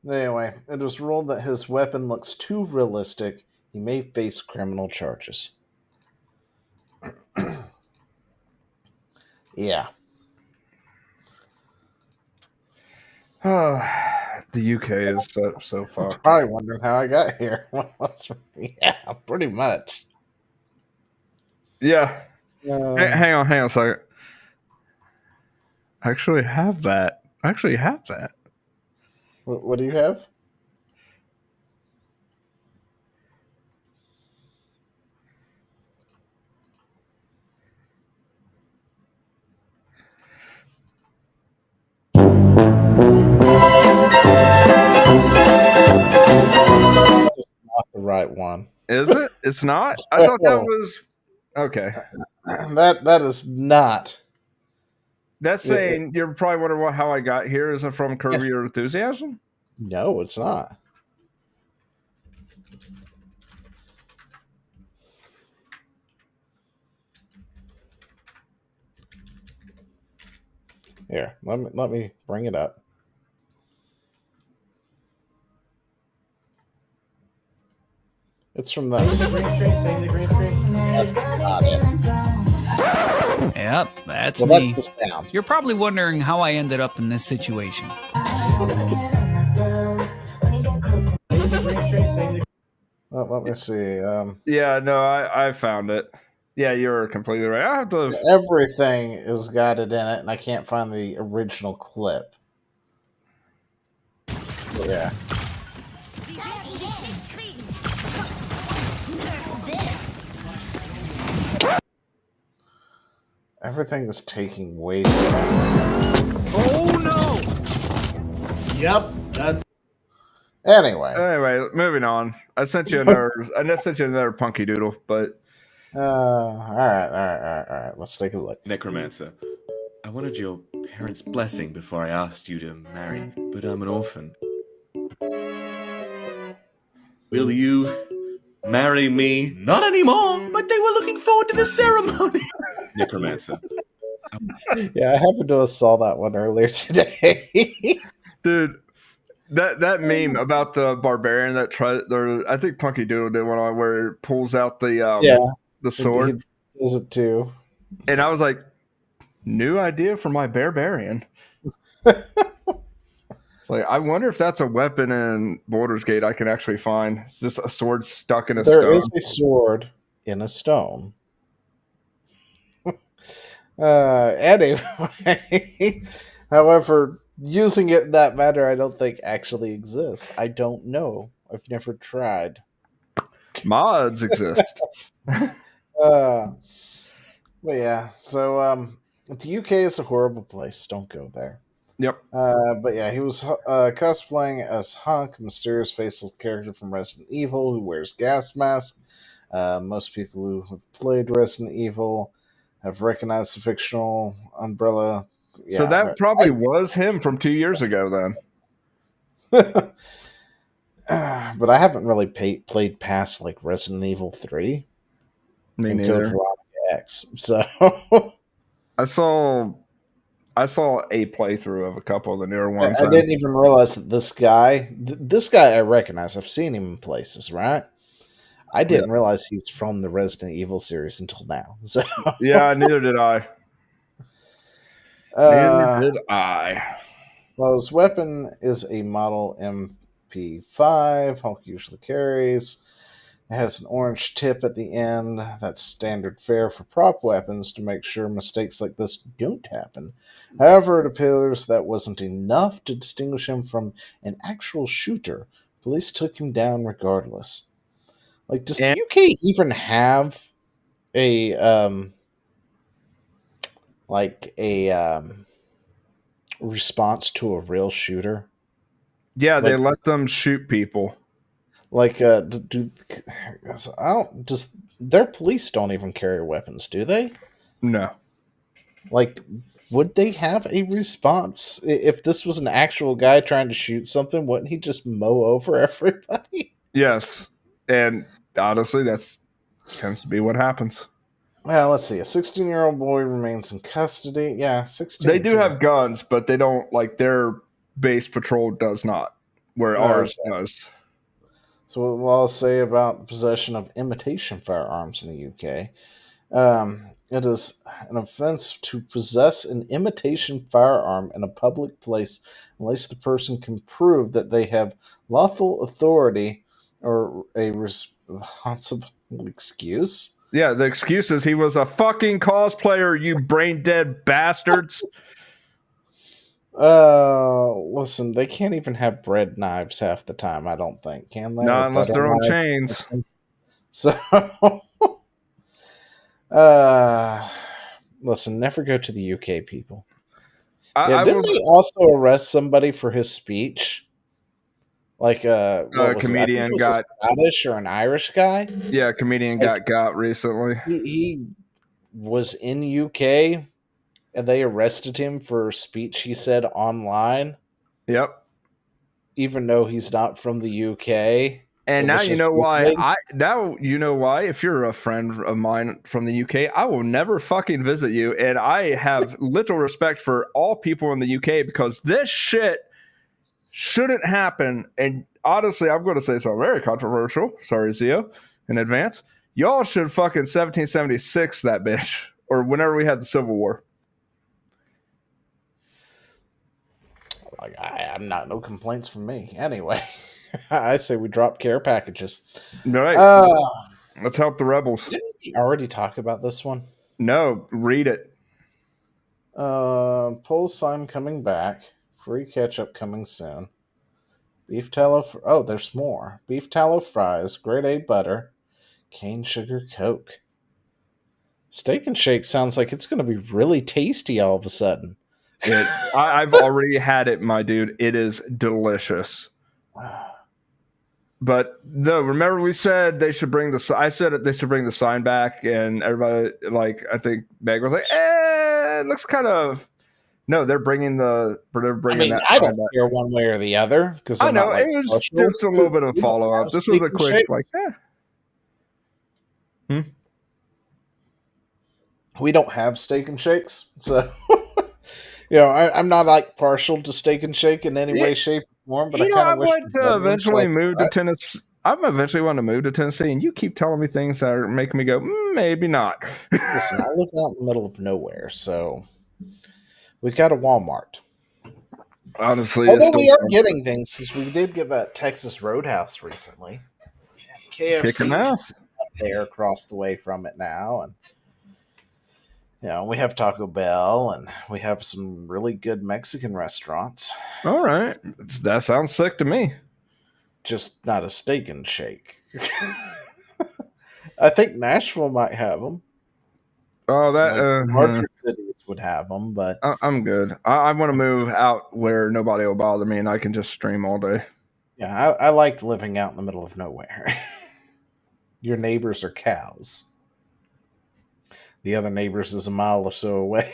Anyway, it was ruled that his weapon looks too realistic. He may face criminal charges. Yeah. The UK is so fucked. Probably wondering how I got here. Yeah, pretty much. Yeah. Hang on a second. I actually have that. What do you have? That's not the right one. Is it? It's not? I thought that was okay. That is not. That's saying you're probably wondering how I got here. Is it from Curb Your Enthusiasm? No, it's not. Here, let me bring it up. It's from this. Yep, that's Well, me. that's the sound. You're probably wondering how I ended up in this situation. Well, let me see. Yeah, no, I found it. Yeah, you're completely right. I have to. Everything is got it in it, and I can't find the original clip. But yeah. Everything is taking way too long. Oh no! Yep, that's. Anyway, moving on. I sent you another punky doodle, but all right. Let's take a look. Necromancer, I wanted your parents' blessing before I asked you to marry, but I'm an orphan. Will you marry me? Not anymore, but they were looking forward to the ceremony. Necromancer. Yeah, I happened to have saw that one earlier today. dude, that meme about the barbarian that I think Punky Doodle did one on where it pulls out the sword. He does it too. And I was like, new idea for my barbarian. Like, I wonder if that's a weapon in Baldur's Gate I can actually find. It's just a sword stuck in a stone. There is a sword in a stone. Anyway, however, using it in that manner, I don't think actually exists. I don't know. I've never tried. Mods exist. But yeah, so the UK is a horrible place. Don't go there. Yep. But yeah, he was cosplaying as Hunk, a mysterious faceless character from Resident Evil who wears gas mask. Most people who have played Resident Evil have recognized the fictional Umbrella. Yeah, so that probably was him from 2 years ago then. But I haven't really played past like Resident Evil 3 Me and neither. Code Veronica X. So I saw a playthrough of a couple of the newer ones. I didn't even realize that this guy I recognize. I've seen him in places, right? I didn't realize he's from the Resident Evil series until now. So yeah, neither did I. Neither did I. Well, his weapon is a model MP5. Hulk usually carries. It has an orange tip at the end. That's standard fare for prop weapons to make sure mistakes like this don't happen. However, it appears that wasn't enough to distinguish him from an actual shooter. Police took him down regardless. Like, does the UK even have a response to a real shooter? Yeah, they let them shoot people. Like, their police don't even carry weapons, do they? No. Like, would they have a response if this was an actual guy trying to shoot something? Wouldn't he just mow over everybody? Yes, and honestly, that's tends to be what happens. Well, let's see. A 16-year-old boy remains in custody. Yeah, 16. They do have guns, but they don't like their base patrol does not, where ours does. So what will laws say about the possession of imitation firearms in the UK? It is an offense to possess an imitation firearm in a public place unless the person can prove that they have lawful authority or a responsible excuse. Yeah, the excuse is he was a fucking cosplayer, you brain dead bastards. Listen, they can't even have bread knives half the time, I don't think, can they? Not Or unless butter they're on knives? chains. So, listen, never go to the UK, people. Didn't they also arrest somebody for his speech? Like, what was comedian it? I think it was got a Scottish or an Irish guy. Yeah, a comedian got recently. He was in UK, and they arrested him for a speech he said online. Yep. Even though he's not from the UK. And now you know why. If you're a friend of mine from the UK, I will never fucking visit you. And I have little respect for all people in the UK because this shit shouldn't happen. And honestly, I'm going to say something very controversial. Sorry, Zio, in advance. Y'all should fucking 1776 that bitch, or whenever we had the Civil War. Like, I'm not, no complaints from me. Anyway, I say we drop care packages. All right. Let's help the rebels. Didn't we already talk about this one? No, read it. Poll sign coming back. Free ketchup coming soon. Beef tallow. Oh, there's more. Beef tallow fries. Grade A butter. Cane sugar Coke. Steak and Shake sounds like it's going to be really tasty all of a sudden. I've already had it, my dude. It is delicious. But no, remember we said they should bring the. I said they should bring the sign back, and everybody I think Meg was like, it looks kind of. No, they're bringing that. I don't care one way or the other because I know it was just a little bit of follow up. This was a quick We don't have Steak and Shakes, so. I'm not partial to Steak and Shake in any way, shape, or form, but I kind of wish to eventually move to Tennessee. I'm eventually want to move to Tennessee, and you keep telling me things that are making me go, maybe not. Listen, I live out in the middle of nowhere, so we got a Walmart. Honestly, although we are getting things, because we did get that Texas Roadhouse recently. KFC up there across the way from it now, and we have Taco Bell, and we have some really good Mexican restaurants. All right. That sounds sick to me. Just not a Steak and Shake. I think Nashville might have them. Oh, larger cities would have them, but I'm good. I want to move out where nobody will bother me, and I can just stream all day. Yeah, I like living out in the middle of nowhere. Your neighbors are cows. The other neighbors is a mile or so away.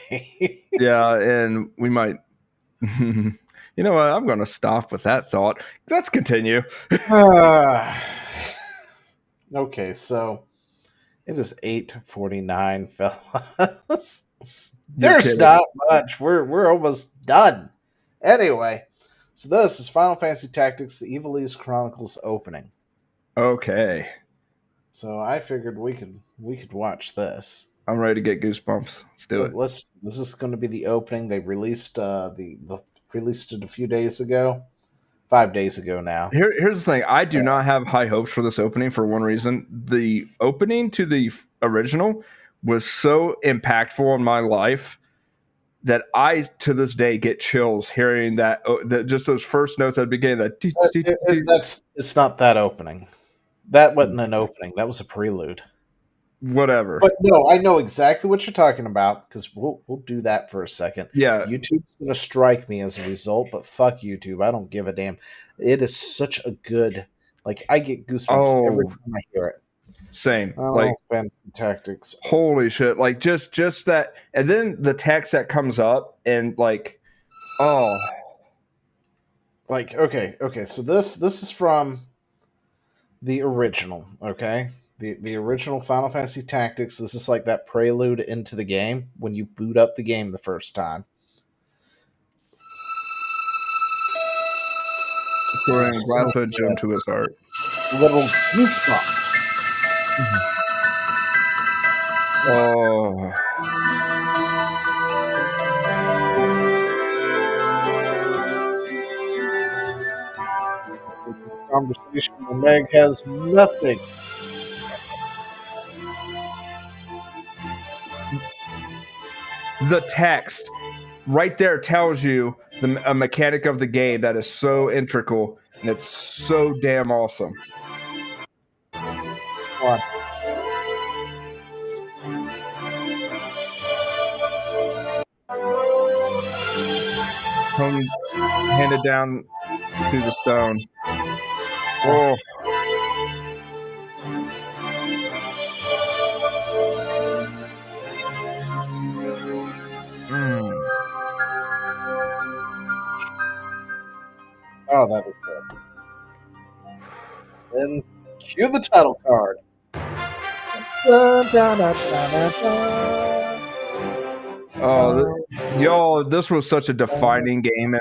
Yeah, and we might. You know what? I'm going to stop with that thought. Let's continue. Okay, so it is 8:49, fellas. There's not much. We're almost done. Anyway, so this is Final Fantasy Tactics: The Evilise Chronicles opening. Okay. So I figured we could watch this. I'm ready to get goosebumps. Let's do it. This is going to be the opening. They released released it a few days ago, 5 days ago now. Here's the thing. I do not have high hopes for this opening for one reason. The opening to the original was so impactful in my life that I, to this day, get chills hearing that. Just those first notes at the beginning. It's not that opening. That wasn't an opening. That was a prelude. Whatever. But no, I know exactly what you're talking about because we'll do that for a second. Yeah. YouTube's going to strike me as a result, but fuck YouTube. I don't give a damn. It is such a good, I get goosebumps every time I hear it. Same. Oh, Like, Fantasy Tactics. holy shit. Like, just that. And then the text that comes up and, like, oh. Like, okay. So this is from the original, okay? The original Final Fantasy Tactics. This is like that prelude into the game when you boot up the game the first time. Pouring a glass of gin to his heart. Little goosebump. Oh. Conversation where Meg has nothing. The text right there tells you a mechanic of the game that is so integral and it's so damn awesome. What? Tony handed down to the stone. Oh. Oh, that is good. Then cue the title card. Dun, dun, dun, dun, dun. Oh, y'all, this was such a defining game.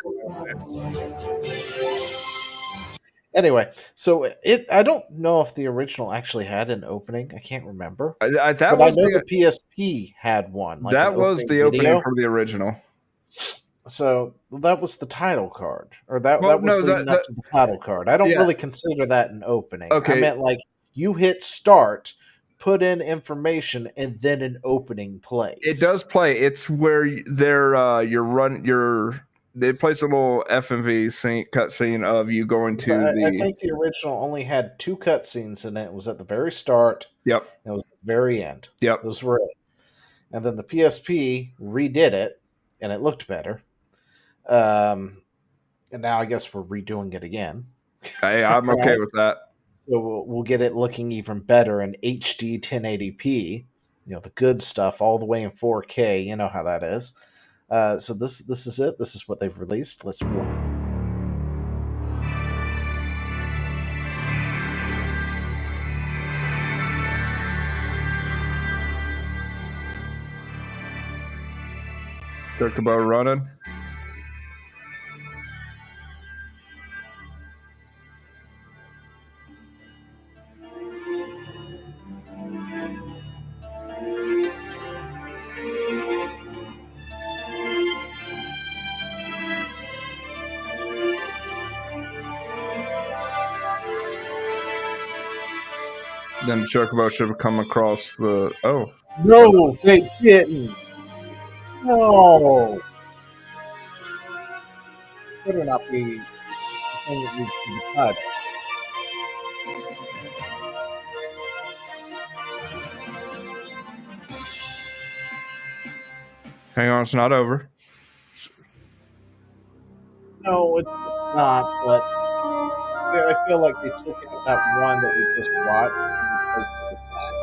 Anyway, so I don't know if the original actually had an opening. I can't remember. That But was I know the PSP had one. Like that an was the opening video. for the original. So that was the title card, or that Well, was no, leading up to the title card. I don't yeah. really consider that an opening. Okay. I meant like you hit start, put in information, and then an opening plays. It does play. It's where it plays a little FMV cutscene of you going to So the. I think the original only had 2 cutscenes in it. It was at the very start. Yep. And it was at the very end. Yep. Those were it. And then the PSP redid it, and it looked better. And now I guess we're redoing it again. Hey, I'm okay Right? with that. So we'll get it looking even better in HD 1080p. You know, the good stuff, all the way in 4K. You know how that is. So this is it. This is what they've released. Let's roll. Chocobo running. Then Chocobo should have come across the. Oh. No, they didn't. No. This better not be the thing that needs to be cut. Hang on, it's not over. No, it's not, but yeah, I feel like they took out that one that we just watched and replaced it with that.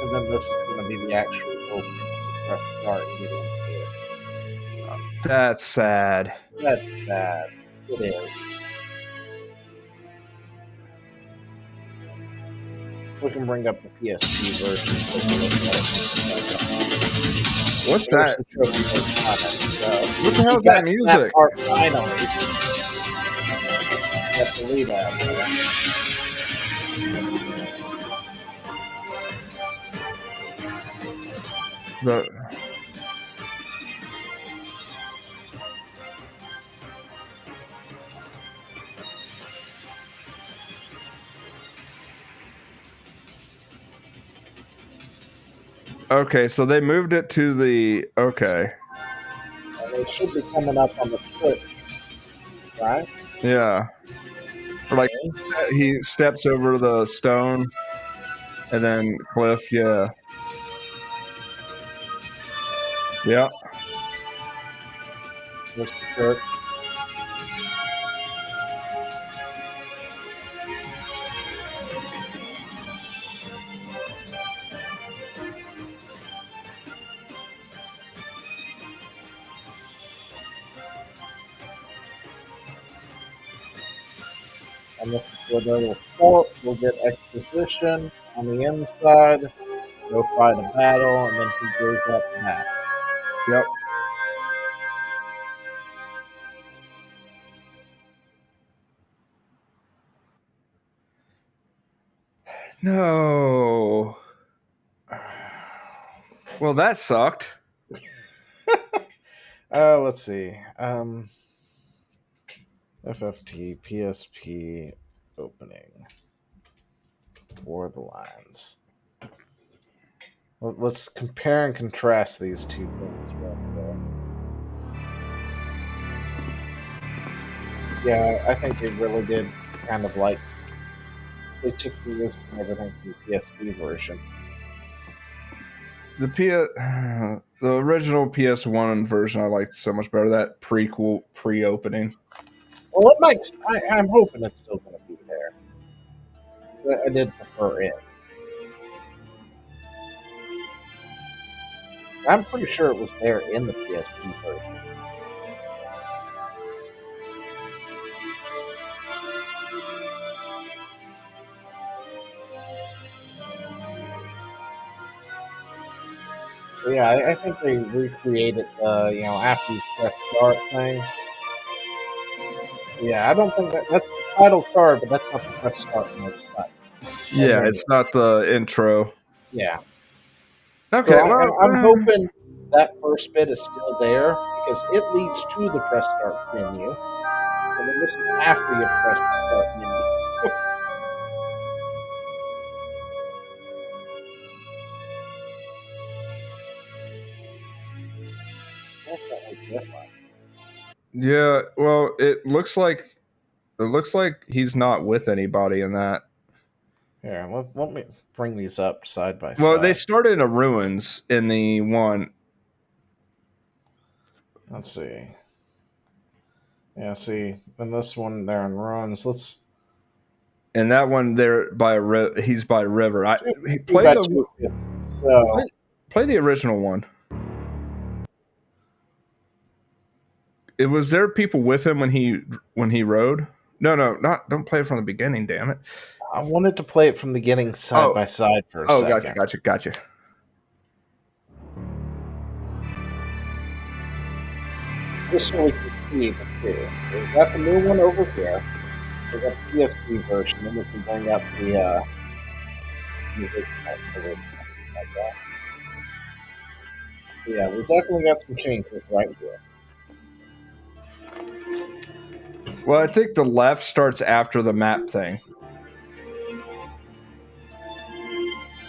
And then this is going to be the actual opening. Press start and get into it. That's sad. That's sad. It is. We can bring up the PSP version. What's that? What the hell is That that music? part finally. You have to leave that. Okay, so they moved it to the. Okay. And it should be coming up on the Twitch, right? Yeah. Or like he steps over the stone and then cliff, yeah. Yeah. There's the church. And this is where they will start. We'll get exposition on the inside. Go fight a battle, and then he goes up back. Yep. No. Well, that sucked. Let's see. FFT, PSP opening for the lines. Let's compare and contrast these two things right there. Yeah, I think they really did kind of like they took this and everything from the PSP version. The original PS1 version I liked so much better. That pre-opening. Well, it might. I'm hoping it's still going to be there. I did prefer it. I'm pretty sure it was there in the PSP version. But yeah, I think they recreated the after you press start thing. Yeah, I don't think that's the title card, but that's not the press start mode. Yeah, it's not the intro. Yeah. Okay, So I'm hoping that first bit is still there because it leads to the press start menu. And then this is after you press the start menu. Yeah, well, it looks like he's not with anybody in that. Here, let me bring these up side by side. Well, they started in the ruins in the one. Let's see. Yeah, see, in this one they're in ruins. Let's. And that one there by he's by a river. Play the original one. It was there people with him when he rode? No, don't play it from the beginning, damn it. I wanted to play it from the beginning side by side for a second. Gotcha. Just so we can see the two. We've got the new one over here. We've got the PSP version, and we can bring up the music like that. Yeah, we definitely got some changes right here. Well, I think the left starts after the map thing.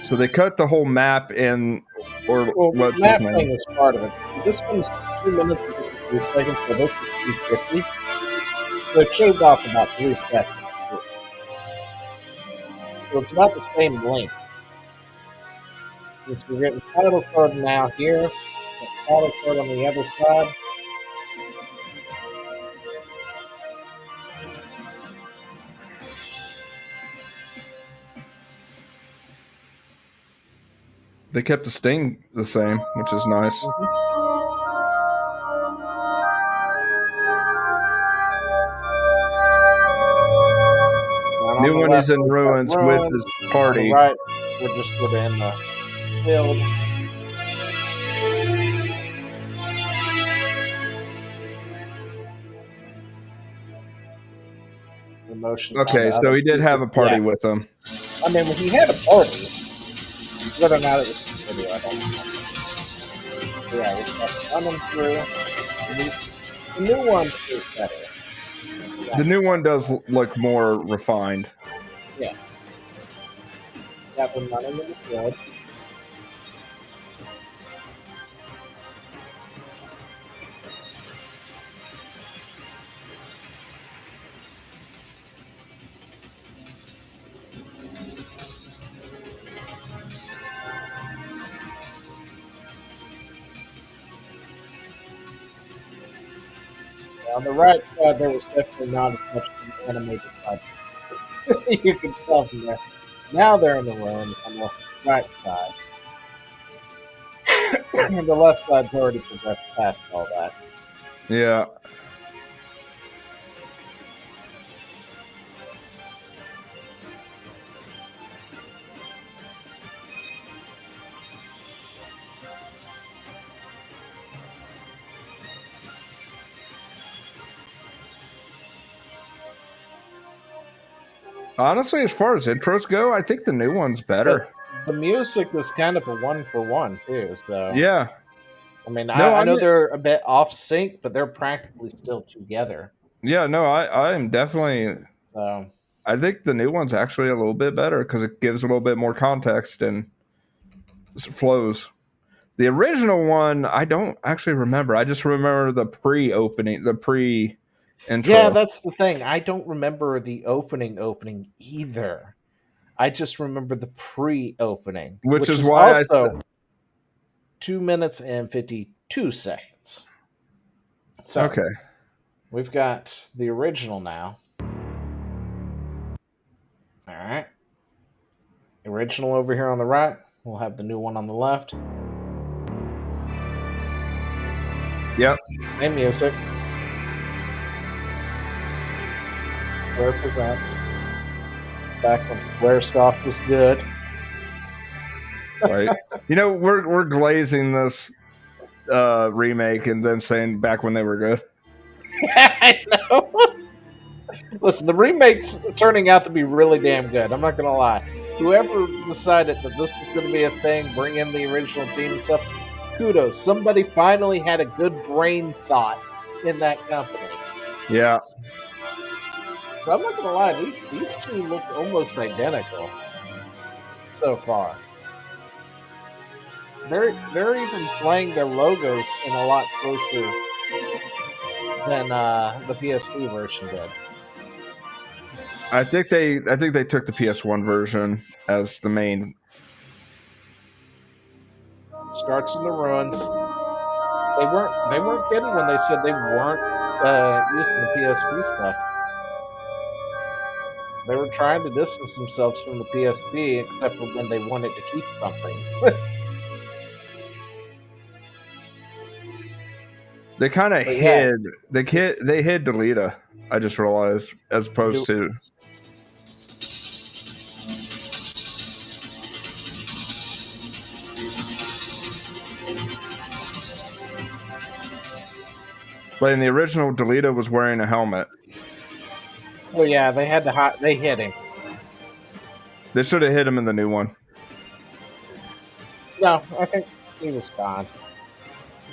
So they cut the whole map in, or what's the map his name? thing is part of it. So this one's 2 minutes and 53 seconds, so this is 250. So they've shaved off about 3 seconds. So it's about the same length. And so we're getting title card now here, title card on the other side. They kept the sting the same, which is nice. New one is in ruins with his party. Right, we're just sort of in the field. Okay, so he did have a party with them. I mean, when he had a party, whether or not it was a video, I don't know. Yeah, we got running through. The new one is better. Yeah. The new one does look more refined. Yeah. Got them running in the field. On the right side, there was definitely not as much animated side. You can tell from there. Now they're in the ruins on the right side. And the left side's already progressed past all that. Yeah. Honestly, as far as intros go, I think the new one's better. The music is kind of a 1-for-1 too. So Yeah. I mean, No, I know they're a bit off sync, but they're practically still together. Yeah, no, I am definitely. So I think the new one's actually a little bit better because it gives a little bit more context and flows. The original one, I don't actually remember. I just remember the pre-opening, the pre-intro. yeah, that's the thing. I don't remember the opening either. I just remember the pre-opening, Which is why why also 2 minutes and 52 seconds. So okay. we've got the original now. All right. Original over here on the right. We'll have the new one on the left. Yep. Same music. Square presents. Back when Squaresoft was good. Right. You know, we're glazing this remake and then saying back when they were good. I know. Listen, the remake's turning out to be really damn good. I'm not gonna lie. Whoever decided that this was going to be a thing, bring in the original team and stuff, kudos. Somebody finally had a good brain thought in that company. Yeah. But I'm not gonna lie, these two look almost identical so far. They're even playing their logos in a lot closer than the PSP version did. I think they took the PS1 version as the main. Starts in the ruins. They weren't kidding when they said they weren't using the PSP stuff. They were trying to distance themselves from the PSP, except for when they wanted to keep something. They kind of hid. They hid Delita. I just realized, as opposed to. But in the original, Delita was wearing a helmet. Well, yeah, they had to they hit him. They should have hit him in the new one. No, I think he was fine.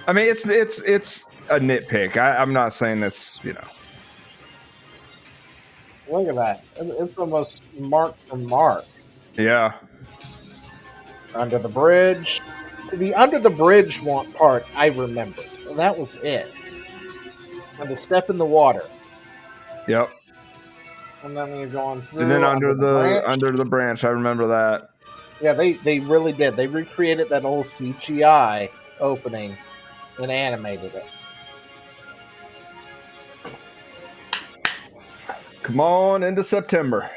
I mean, it's a nitpick. I'm not saying it's, you know. Look at that. It's almost mark for mark. Yeah. Under the bridge. See, the under the bridge part I remembered. Well, that was it. And the step in the water. Yep. And then you're going through. And then under the branch, I remember that. Yeah, they really did. They recreated that old CGI opening and animated it. Come on into September.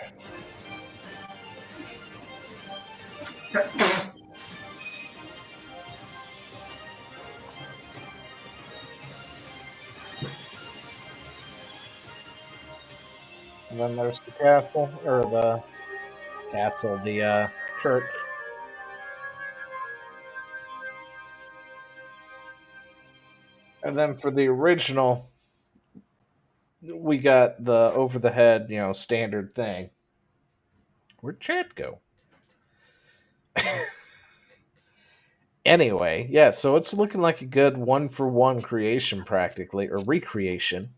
And then there's the castle, or the church. And then for the original, we got the over the head, standard thing. Where'd Chad go? Anyway, yeah, so it's looking like a good 1-for-1 creation practically, or recreation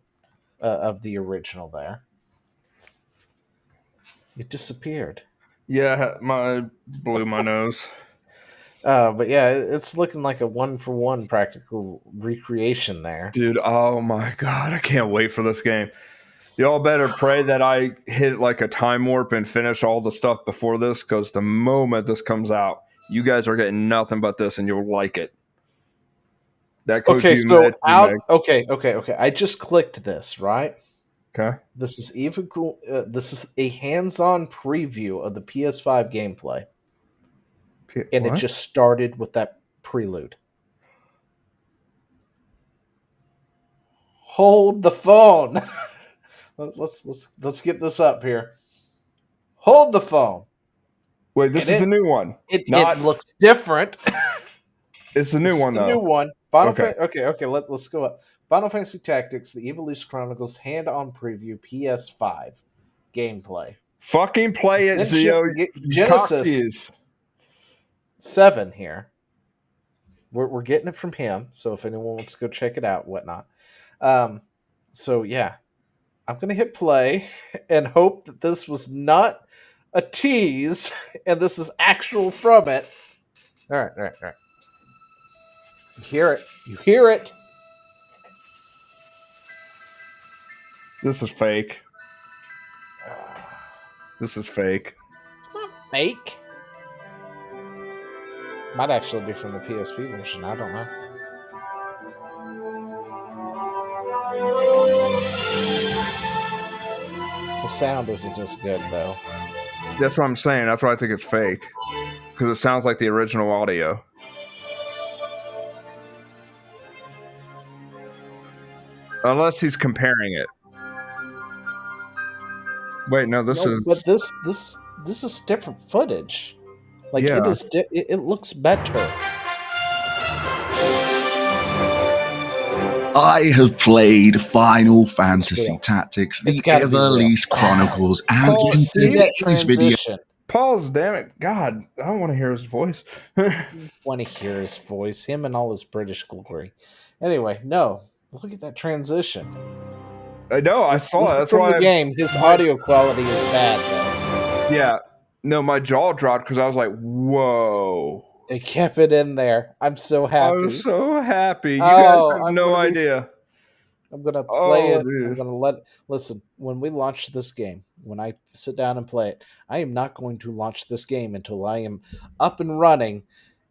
of the original there. It disappeared. Yeah, blew my nose. But yeah, it's looking like a 1-for-1 practical recreation there. Dude, oh my god, I can't wait for this game. Y'all better pray that I hit like a time warp and finish all the stuff before this, because the moment this comes out, you guys are getting nothing but this and you'll like it. Okay, so okay. I just clicked this, right? Okay. This is even cool. This is a hands-on preview of the PS5 gameplay. And it just started with that prelude. Hold the phone. Let's get this up here. Hold the phone. Wait, this is the new one. It looks different. It's the new one, though. The new one. Okay. Let's go up. Final Fantasy Tactics: The Evolution Chronicles hand-on preview PS5 gameplay. Fucking play it, Zio. Genesis 7 here. We're getting it from him, so if anyone wants to go check it out, whatnot. So yeah, I'm gonna hit play and hope that this was not a tease and this is actual from it. All right. You hear it. This is fake. This is fake. It's not fake. Might actually be from the PSP version. I don't know. The sound isn't as good though. That's what I'm saying. That's why I think it's fake. Because it sounds like the original audio. Unless he's comparing it. Wait, no, this is. But this is different footage. Like Yeah. it is. It looks better. I have played Final Fantasy Tactics, the Everlease Chronicles, and in today's video. Pause, damn it. God, I don't want to hear his voice. Want to hear his voice, him and all his British glory. Anyway, no, look at that transition. I know, I saw it. That's from why the game. His audio quality is bad, though. Yeah, no, my jaw dropped because I was like, "Whoa!" They kept it in there. I'm so happy. I'm so happy. You guys have no idea. I'm gonna play it. Dude. I'm gonna listen. When we launch this game, when I sit down and play it, I am not going to launch this game until I am up and running,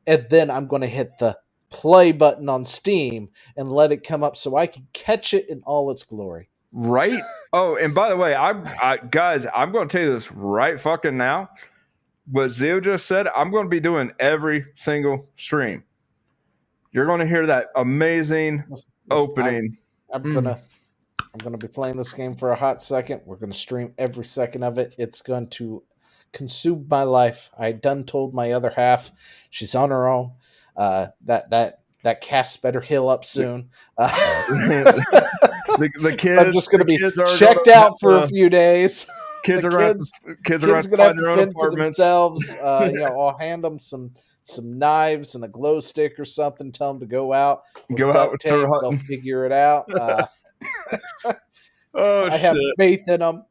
and then I'm going to hit the play button on Steam and let it come up so I can catch it in all its glory. Right? Oh, and by the way, guys, I'm going to tell you this right fucking now. What Zio just said, I'm going to be doing every single stream. You're going to hear that amazing opening. I'm gonna be playing this game for a hot second. We're gonna stream every second of it. It's going to consume my life. I done told my other half she's on her own. That cast better heal up soon. The kids. I'm just gonna be checked out for a few days. Kids are going to have to fend for themselves. I'll hand them some knives and a glow stick or something. Tell them to go out. Go out with tape, they'll figure it out. I have faith in them.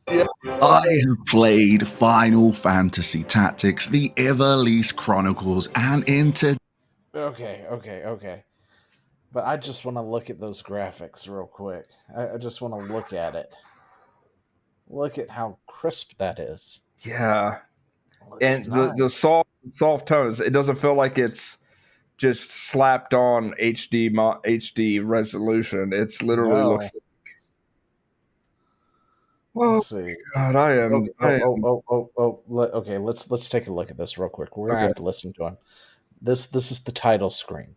Yeah. I have played Final Fantasy Tactics, the Everlease Chronicles, and into. Okay. But I just want to look at those graphics real quick. I just want to look at it. Look at how crisp that is. Yeah. And nice. the soft tones, it doesn't feel like it's just slapped on HD resolution. It's literally looks like, let's see. God, I am. Okay, let's take a look at this real quick. We're gonna have to listen to him. This is the title screen.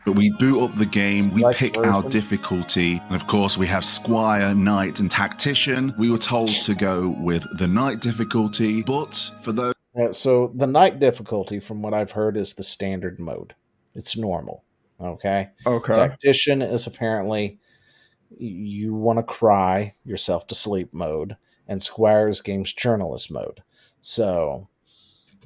But we boot up the game, we pick our difficulty, and of course we have Squire, Knight, and Tactician. We were told to go with the Knight difficulty, but for those... So the Knight difficulty, from what I've heard, is the standard mode. It's normal, okay? Tactician is apparently you want to cry yourself to sleep mode, and Squire is games journalist mode. So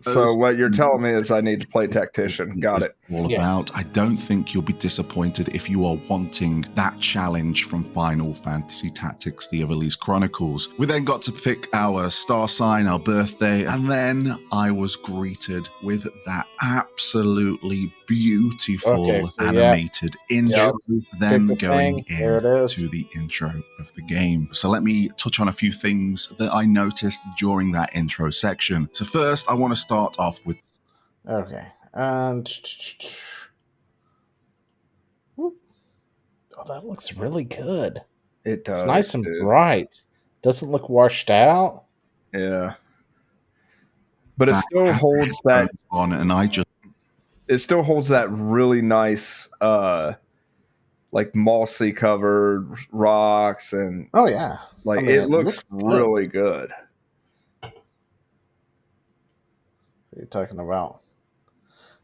what you're telling me is I need to play Tactician. Got it. All about. I don't think you'll be disappointed if you are wanting that challenge from Final Fantasy Tactics, the Everlease Chronicles. We then got to pick our star sign, our birthday, and then I was greeted with that absolutely beautiful animated intro, then going into the intro of the game. So let me touch on a few things that I noticed during that intro section. So first, I want to start off with... Okay. And that looks really good. It does. It's nice and bright. Doesn't look washed out. Yeah. But it still holds that on, and it still holds that really nice like mossy covered rocks and it looks really good. What are you talking about?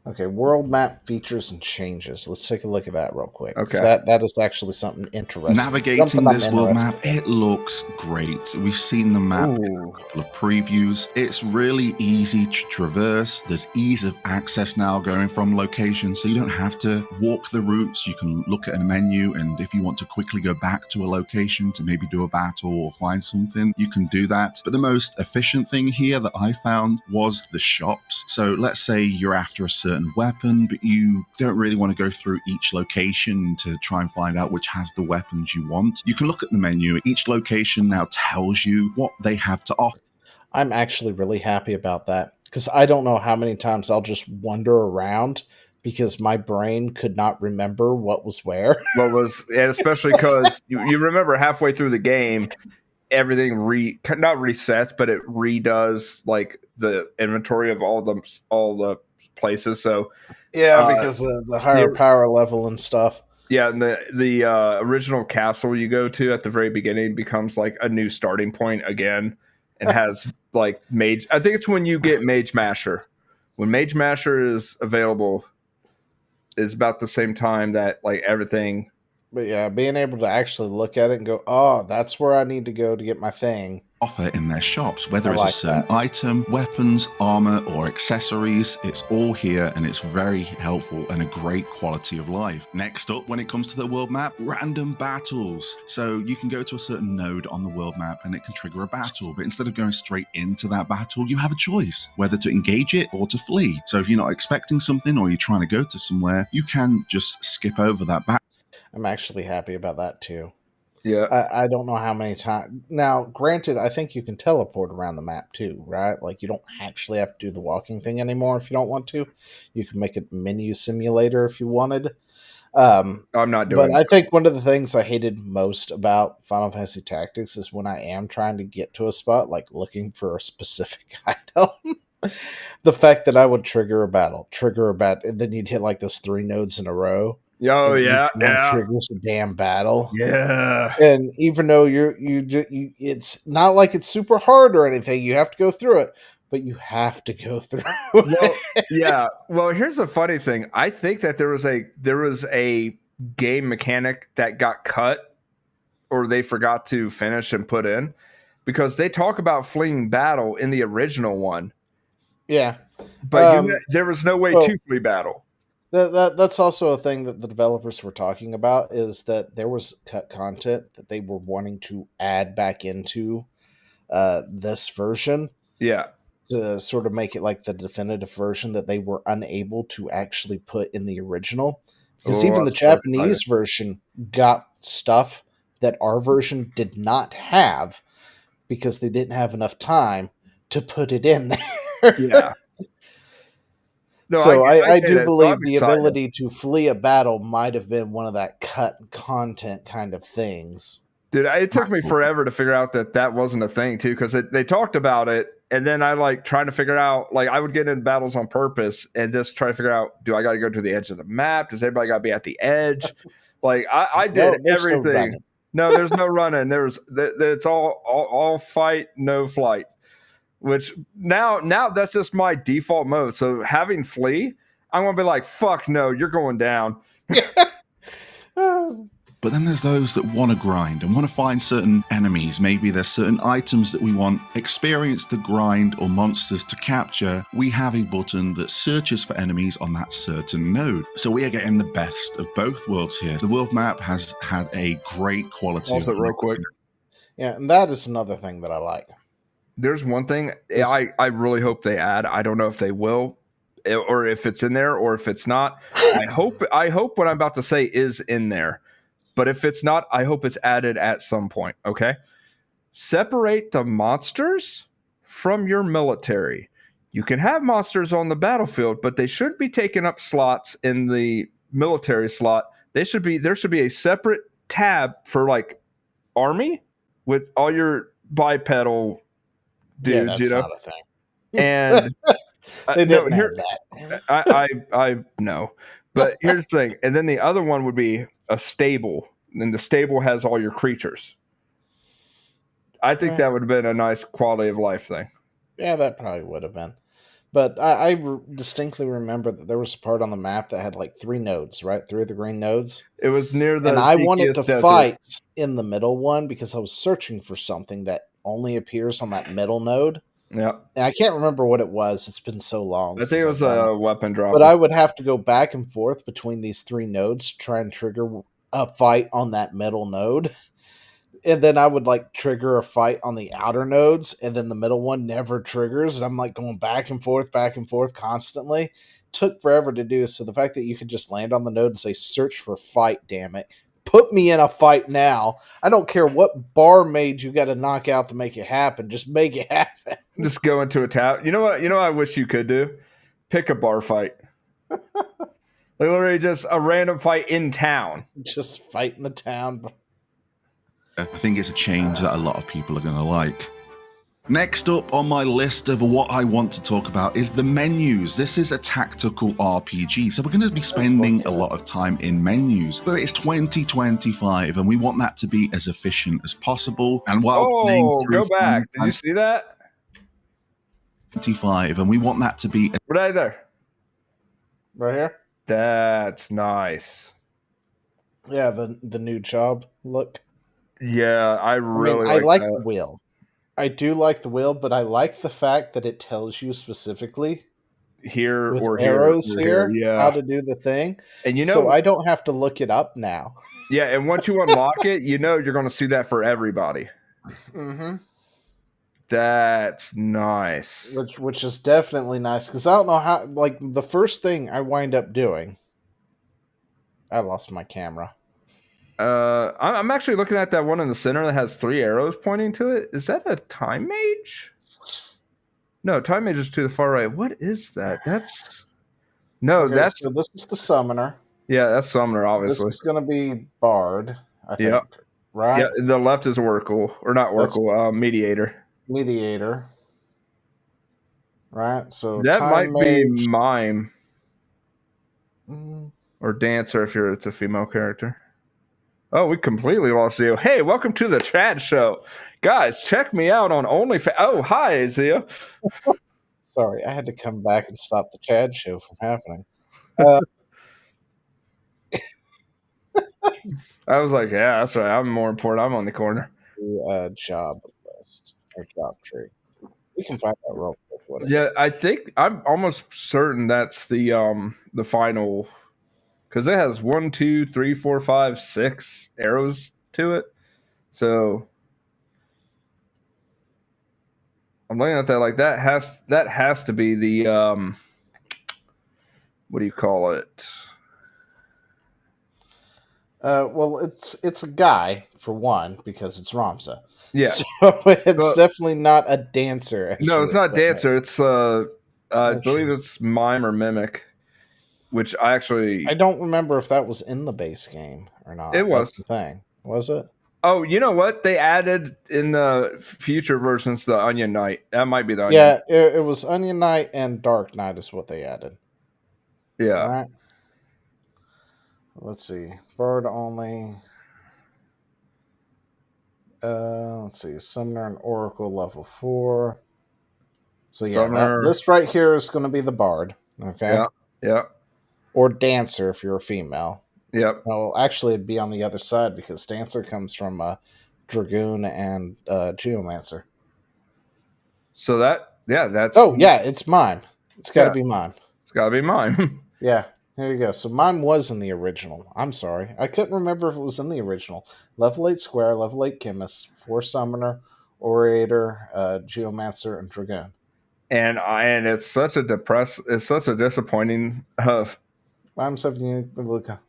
Okay, world map features and changes. Let's take a look at that real quick. Okay. That is actually something interesting. Navigating Something I'm this world map, interested in. it looks great. We've seen the map in Ooh. a couple of previews. It's really easy to traverse. There's ease of access now going from locations, so you don't have to walk the routes. You can look at a menu, and if you want to quickly go back to a location to maybe do a battle or find something, you can do that. But the most efficient thing here that I found was the shops. So let's say you're after a certain weapon, but you don't really want to go through each location to try and find out which has the weapons you want. You can look at the menu. Each location now tells you what they have to offer. I'm actually really happy about that because I don't know how many times I'll just wander around because my brain could not remember what was where. And especially because you remember halfway through the game, everything not resets, but it redoes like the inventory of all the places. So because of the higher power level and stuff. Yeah, and the original castle you go to at the very beginning becomes like a new starting point again, and has like mage. I think it's when you get Mage Masher. When Mage Masher is available, is about the same time that like everything. But yeah, being able to actually look at it and go, oh, that's where I need to go to get my thing. Offer in their shops, whether I it's like a certain that. item, weapons, armor, or accessories, it's all here and it's very helpful and a great quality of life. Next up, when it comes to the world map, random battles. So you can go to a certain node on the world map and it can trigger a battle, but instead of going straight into that battle, you have a choice whether to engage it or to flee. So if you're not expecting something or you're trying to go to somewhere, you can just skip over that battle. I'm actually happy about that too. Yeah. I don't know how many times. Now, granted, I think you can teleport around the map too, right? Like, you don't actually have to do the walking thing anymore if you don't want to. You can make a menu simulator if you wanted. I'm not doing But I think one of the things I hated most about Final Fantasy Tactics is when I am trying to get to a spot, like looking for a specific item. The fact that I would trigger a battle, and then you'd hit like those 3 nodes in a row. Oh and yeah, each one yeah, triggers a damn battle. yeah. And even though you it's not like it's super hard or anything, you have to go through it, but you have to go through it. Yeah. Well, here's the funny thing. I think that there was a game mechanic that got cut, or they forgot to finish and put in, because they talk about fleeing battle in the original one. Yeah, but there was no way to flee battle. That's also a thing that the developers were talking about, is that there was cut content that they were wanting to add back into this version. Yeah. To sort of make it like the definitive version that they were unable to actually put in the original. Because even the Japanese version got stuff that our version did not have because they didn't have enough time to put it in there. Yeah. No, so I do believe the ability to flee a battle might have been one of that cut content kind of things. Dude, it took me forever to figure out that wasn't a thing too, because they talked about it, and then I like trying to figure out, like I would get in battles on purpose and just try to figure out, do I got to go to the edge of the map? Does everybody got to be at the edge? Like I did everything. No, there's no running. It's all fight, no flight. Which now that's just my default mode. So having flee, I'm gonna be like, fuck no, you're going down. But then there's those that want to grind and want to find certain enemies. Maybe there's certain items that we want experience to grind or monsters to capture. We have a button that searches for enemies on that certain node. So we are getting the best of both worlds here. The world map has had a great quality. Also, real quick. Yeah, and that is another thing that I like. There's one thing I really hope they add. I don't know if they will, or if it's in there, or if it's not. I hope what I'm about to say is in there. But if it's not, I hope it's added at some point, okay? Separate the monsters from your military. You can have monsters on the battlefield, but they shouldn't be taking up slots in the military slot. There should be a separate tab for like army with all your bipedal dudes, that's not a thing. And they didn't have that. I know. But here's the thing. And then the other one would be a stable. And the stable has all your creatures. I think that would have been a nice quality of life thing. Yeah, that probably would have been. But I distinctly remember that there was a part on the map that had like 3 nodes, right? 3 of the green nodes. It was near the And I wanted to Zekias desert. fight in the middle one because I was searching for something that only appears on that middle node. Yeah. And I can't remember what it was. It's been so long. I think it was a weapon drop. But I would have to go back and forth between these 3 nodes to try and trigger a fight on that middle node. And then I would like trigger a fight on the outer nodes, and then the middle one never triggers. And I'm like going back and forth constantly. Took forever to do. So the fact that you could just land on the node and say, search for fight, damn it. Put me in a fight now. I don't care what barmaid you got to knock out to make it happen. Just make it happen. Just go into a town. You know what? You know what I wish you could do? Pick a bar fight. Like literally just a random fight in town. Just fight in the town. I think it's a change that a lot of people are going to like. Next up on my list of what I want to talk about is the menus. This is a tactical RPG, so we're going to be spending a lot of time in menus. But it's 2025, and we want that to be as efficient as possible. And while playing through go back. Did you see that? 25, and we want that to be right there. Right here? That's nice. Yeah, the new job look. Yeah, I really like the wheel. I do like the wheel, but I like the fact that it tells you specifically here with or arrows here, yeah, how to do the thing. And so I don't have to look it up now. Yeah, and once you unlock it, you know you're going to see that for everybody. Mm-hmm. That's nice. Which is definitely nice, because I don't know how. Like the first thing I wind up doing, I lost my camera. I'm actually looking at that one in the center that has 3 arrows pointing to it. Is that a time mage? No, time mage is to the far right. What is that? That's so this is the summoner. Yeah, that's summoner. Obviously, this is going to be bard. I think. Yep. Right. Yeah, the left is oracle, or not oracle. Mediator. Mediator. Right. So that might be mage. mime or dancer if it's a female character. Oh, we completely lost Zio. Hey, welcome to the Chad Show. Guys, check me out on OnlyFans. Oh, hi, Zio. Sorry, I had to come back and stop the Chad Show from happening. I was like, yeah, that's right. I'm more important. I'm on the corner. Job list or job tree. We can find that real quick. Whatever. Yeah, I think I'm almost certain that's the final, because it has 1, 2, 3, 4, 5, 6 arrows to it. So I'm looking at that like that has to be the what do you call it? Well, it's a guy for one because it's Ramza. Yeah, so it's definitely not a dancer. Actually. No, it's not dancer. It's I believe it's mime or mimic, which I don't remember if that was in the base game or not. It was the thing, was it? Oh, you know what? They added in the future versions the Onion Knight. That might be the Onion. Yeah, it was Onion Knight and Dark Knight is what they added. Yeah. All right. Let's see. Bard only. Let's see. Summoner and Oracle level 4. So yeah, this right here is going to be the Bard. Okay. Yeah. Yeah. Or Dancer if you're a female. Yep. Well, actually, it'd be on the other side because Dancer comes from Dragoon and Geomancer. So that's. Oh yeah, it's mime. It's got to be mime. It's got to be mime. Yeah. There you go. So mine was in the original. I'm sorry. I couldn't remember if it was in the original. Level 8 Square, level 8 Chemist, 4 Summoner, Orator, Geomancer, and Dragoon. And it's such a disappointing Mime 7 unique Luca.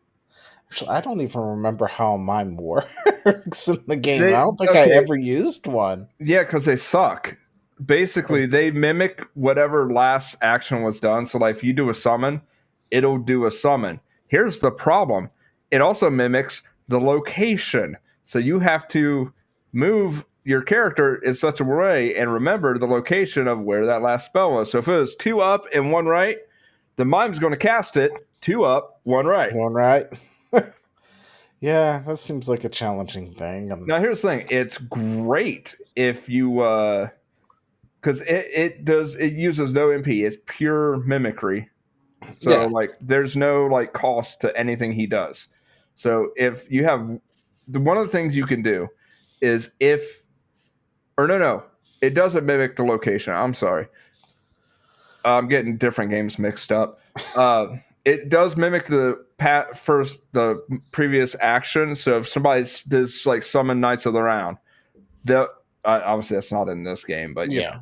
Actually, I don't even remember how a mime works in the game. I don't think I ever used one. Yeah, because they suck. Basically, they mimic whatever last action was done. So like if you do a summon, it'll do a summon. Here's the problem. It also mimics the location. So you have to move your character in such a way and remember the location of where that last spell was. So if it was 2 up and 1 right, the mime's going to cast it 2 up, 1 right. 1 right. Yeah, that seems like a challenging thing. Now here's the thing. It's great if you... because because it uses no MP. It's pure mimicry. So Yeah. like there's no like cost to anything he does. So if you have one of the things you can do is it doesn't mimic the location. I'm sorry. I'm getting different games mixed up. It does mimic the previous action. So if somebody does like summon Knights of the Round, obviously that's not in this game, but Yeah.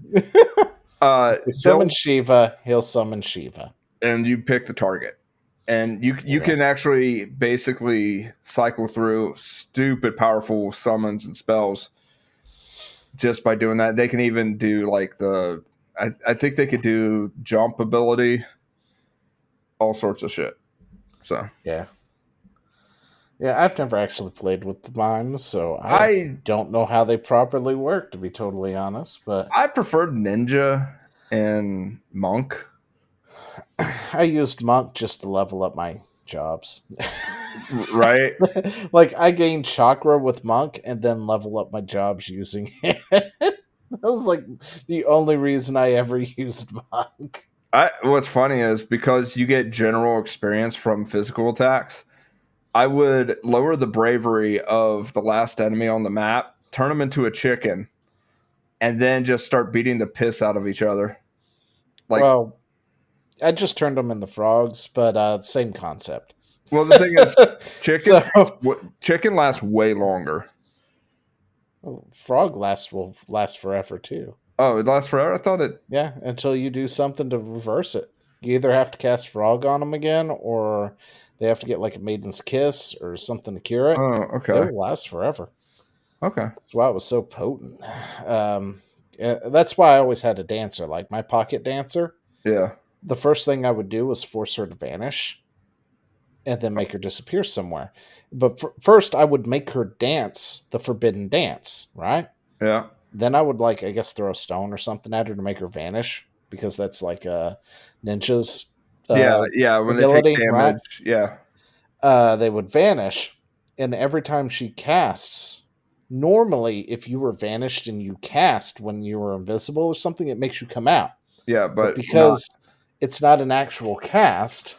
summon Shiva, he'll summon Shiva. And you pick the target. And you can actually basically cycle through stupid powerful summons and spells just by doing that. They can even do like I think they could do jump ability, all sorts of shit. So yeah, I've never actually played with the mimes, so I don't know how they properly work, to be totally honest. But I preferred ninja and monk. I used monk just to level up my jobs. Right? Like I gained chakra with monk and then level up my jobs using it. That was like the only reason I ever used monk. What's funny is because you get general experience from physical attacks, I would lower the bravery of the last enemy on the map, turn them into a chicken, and then just start beating the piss out of each other. Well, I just turned them into frogs, but same concept. Well, the thing is, chicken lasts way longer. Well, frog will last forever too. Oh, it lasts forever? I thought it... Yeah, until you do something to reverse it. You either have to cast frog on them again, or they have to get like a maiden's kiss or something to cure it. Oh, okay. It will last forever. Okay. That's why it was so potent. That's why I always had a dancer, like my pocket dancer. Yeah. The first thing I would do was force her to vanish and then make her disappear somewhere. But first, I would make her dance the forbidden dance, right? Yeah. Then I would, like, I guess, throw a stone or something at her to make her vanish, because that's like ninjas. When they take damage, right? They would vanish, and every time she casts, normally, if you were vanished and you cast when you were invisible or something, it makes you come out. Yeah, but because it's not an actual cast,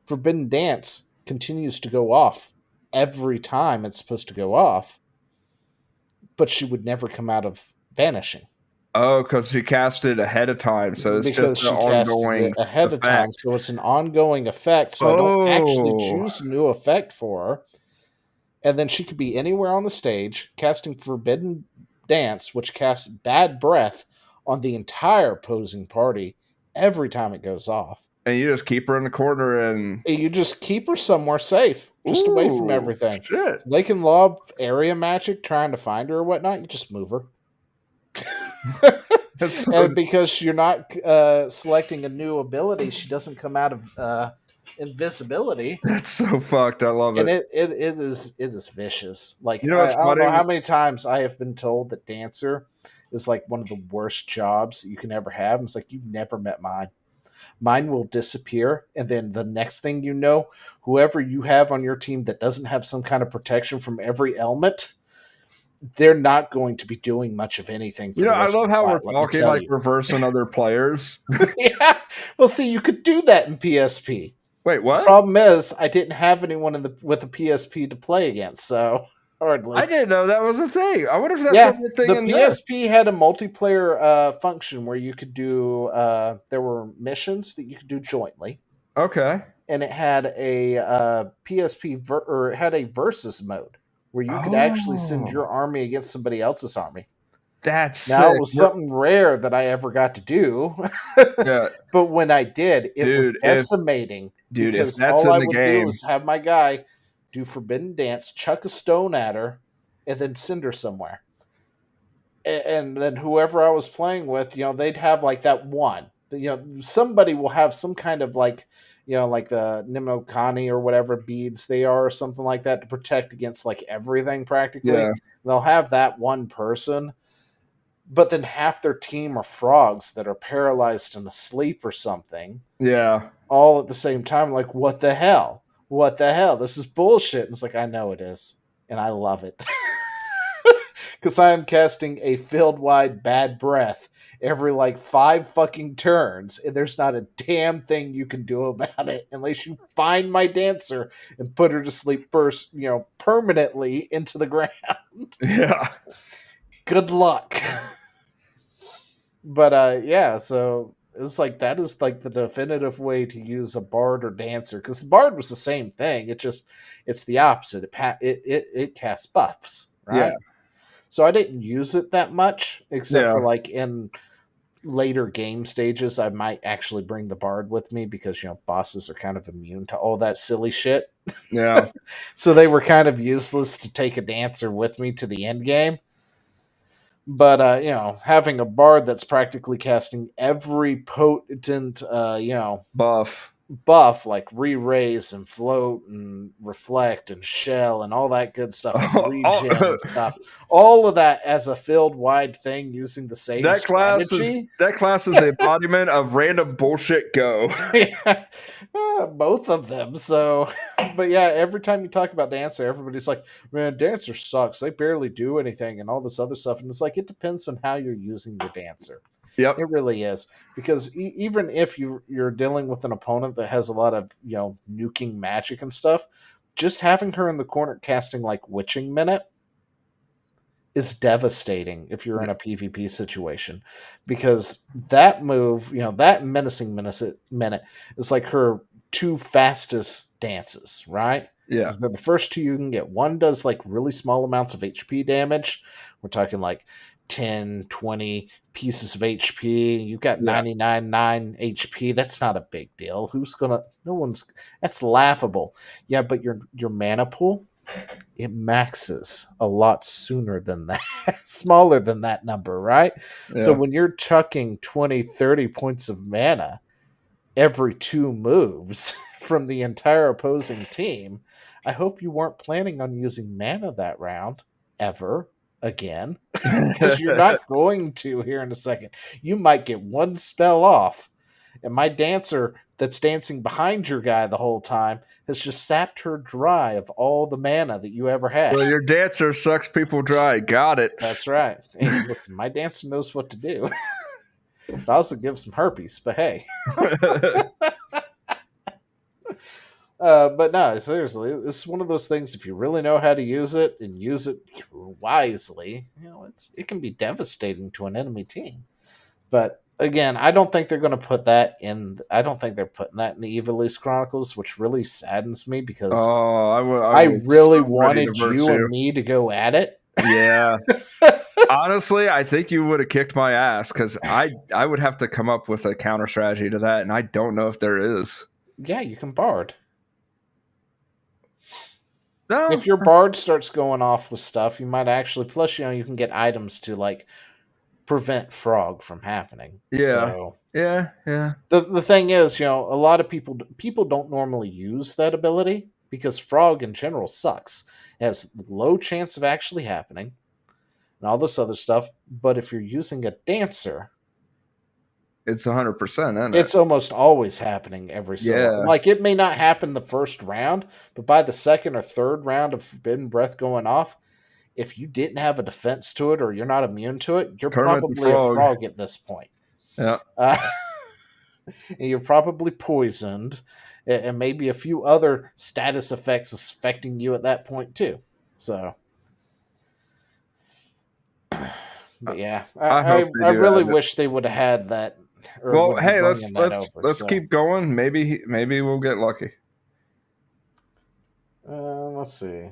Forbidden Dance continues to go off every time it's supposed to go off, but she would never come out of vanishing. Oh, because she cast it ahead of time, so it's because just an ongoing ahead of time, so it's an ongoing effect. So I don't actually choose a new effect for her, and then she could be anywhere on the stage casting Forbidden Dance, which casts Bad Breath on the entire opposing party every time it goes off. And you just keep her in the corner, and you just keep her somewhere safe, just away from everything. Shit. So they can lob area magic trying to find her or whatnot. You just move her. And because you're not selecting a new ability, she doesn't come out of invisibility. That's so fucked. I love it. And it is vicious. Like, you know, I don't know how many times I have been told that dancer is like one of the worst jobs that you can ever have. And it's like, you've never met mine. Mine will disappear, and then the next thing you know, whoever you have on your team that doesn't have some kind of protection from every element, they're not going to be doing much of anything. For I love how we're talking like reversing other players. Yeah. Well, see, you could do that in PSP. Wait, what? The problem is, I didn't have anyone with a PSP to play against, so hardly. I didn't know that was a thing. I wonder if that's a thing. The PSP had a multiplayer function where you could do. There were missions that you could do jointly. Okay. And it had a PSP or it had a versus mode where you could actually send your army against somebody else's army. That's now sick. It was something rare that I ever got to do. Yeah. But when I did, it was decimating. Because that's all I in the would game. do is have my guy do Forbidden Dance, chuck a stone at her, and then send her somewhere. And then whoever I was playing with, they'd have like that one. Somebody will have some kind of like, like the Nimokani or whatever beads they are or something like that to protect against like everything practically. Yeah. They'll have that one person, but then half their team are frogs that are paralyzed and asleep or something. Yeah. All at the same time, like, what the hell? What the hell? This is bullshit. And it's like, I know it is. And I love it. because I am casting a field-wide bad breath every like 5 fucking turns, and there's not a damn thing you can do about it unless you find my dancer and put her to sleep first, permanently into the ground. Yeah. Good luck. But yeah, so it's like that is like the definitive way to use a bard or dancer, because the bard was the same thing. It's the opposite. It casts buffs, right? Yeah. So I didn't use it that much, except Yeah. for like in later game stages. I might actually bring the bard with me because bosses are kind of immune to all that silly shit. Yeah. So they were kind of useless to take a dancer with me to the end game. But having a bard that's practically casting every potent buff like re-raise and float and reflect and shell and all that good stuff and regen and stuff, all of that as a field-wide thing using the same strategy. That class is the embodiment of random bullshit go. Yeah. Both of them. So, but yeah, every time you talk about Dancer, everybody's like, man, Dancer sucks. They barely do anything and all this other stuff. And it's like, it depends on how you're using your Dancer. Yep. It really is. Because even if you're dealing with an opponent that has a lot of, nuking magic and stuff, just having her in the corner casting like Witching Minute is devastating if you're in a PvP situation, because that move, that menacing minute is like her 2 fastest dances, right? Yeah. Because they're the first 2 you can get. One does like really small amounts of HP damage. We're talking like 10, 20 pieces of HP. You've got 99.9 HP. That's not a big deal. That's laughable. Yeah, but your mana pool, it maxes a lot sooner than that, smaller than that number, right? Yeah. So when you're chucking 20, 30 points of mana every 2 moves from the entire opposing team, I hope you weren't planning on using mana that round ever again, because you're not going to here in a second. You might get 1 spell off, and my dancer that's dancing behind your guy the whole time has just sapped her dry of all the mana that you ever had. Well, your dancer sucks people dry. Got it. That's right. Hey, listen, my dancer knows what to do. It also gives some herpes, but hey. But no, seriously, it's one of those things. If you really know how to use it and use it wisely, it can be devastating to an enemy team. But again, I don't think they're going to put that in. I don't think they're putting that in the Ivalice Chronicles, which really saddens me, because I really wanted you and me to go at it. Yeah. Honestly, I think you would have kicked my ass, because I would have to come up with a counter strategy to that, and I don't know if there is. Yeah, you can bard. No. If your bard starts going off with stuff, you might actually, plus you can get items to like prevent frog from happening. Yeah. So, yeah. The thing is, a lot of people don't normally use that ability because frog in general sucks. It has low chance of actually happening and all this other stuff. But if you're using a dancer, it's 100%, isn't it? It's almost always happening every so long. Like, it may not happen the first round, but by the second or third round of Forbidden Breath going off, if you didn't have a defense to it or you're not immune to it, you're probably a frog at this point. Yeah. And you're probably poisoned, and maybe a few other status effects affecting you at that point too. So, but yeah, I really wish they would have had that. Well, hey, let's keep going. Maybe we'll get lucky. Let's see.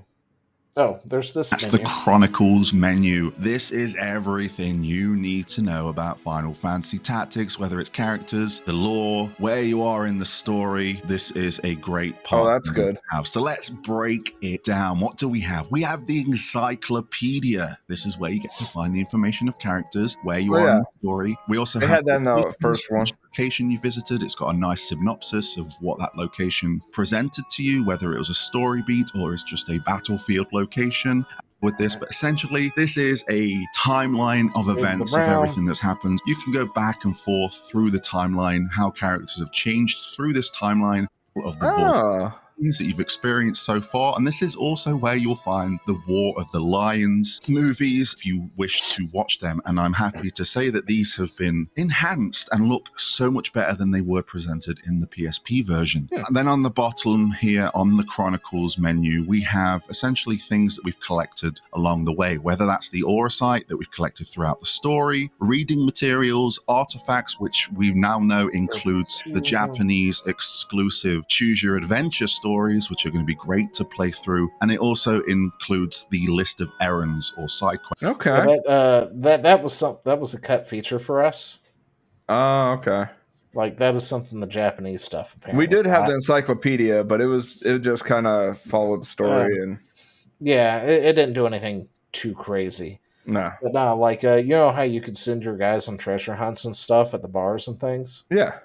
Oh, there's this. That's the Chronicles menu. This is everything you need to know about Final Fantasy Tactics, whether it's characters, the lore, where you are in the story. This is a great part. Oh, that's good. So let's break it down. What do we have? We have the encyclopedia. This is where you get to find the information of characters, where you are in the story. We also have that in the first one. Location you visited. It's got a nice synopsis of what that location presented to you, whether it was a story beat or it's just a battlefield location with this. But essentially, this is a timeline of events of everything that's happened. You can go back and forth through the timeline, how characters have changed through this timeline of the voice. things that you've experienced so far. And this is also where you'll find the War of the Lions movies if you wish to watch them. And I'm happy to say that these have been enhanced and look so much better than they were presented in the PSP version. And then on the bottom here on the Chronicles menu, we have essentially things that we've collected along the way, whether that's the aura site that we've collected throughout the story, reading materials, artifacts, which we now know includes the Japanese exclusive Choose Your Adventure stories, which are going to be great to play through. And it also includes the list of errands or side quests. Okay. That was a cut feature for us. Oh, okay. Like, that is something the Japanese stuff apparently. We did have the encyclopedia, but it just kind of followed the story and it didn't do anything too crazy. no. But no, like you know how you could send your guys on treasure hunts and stuff at the bars and things? Yeah.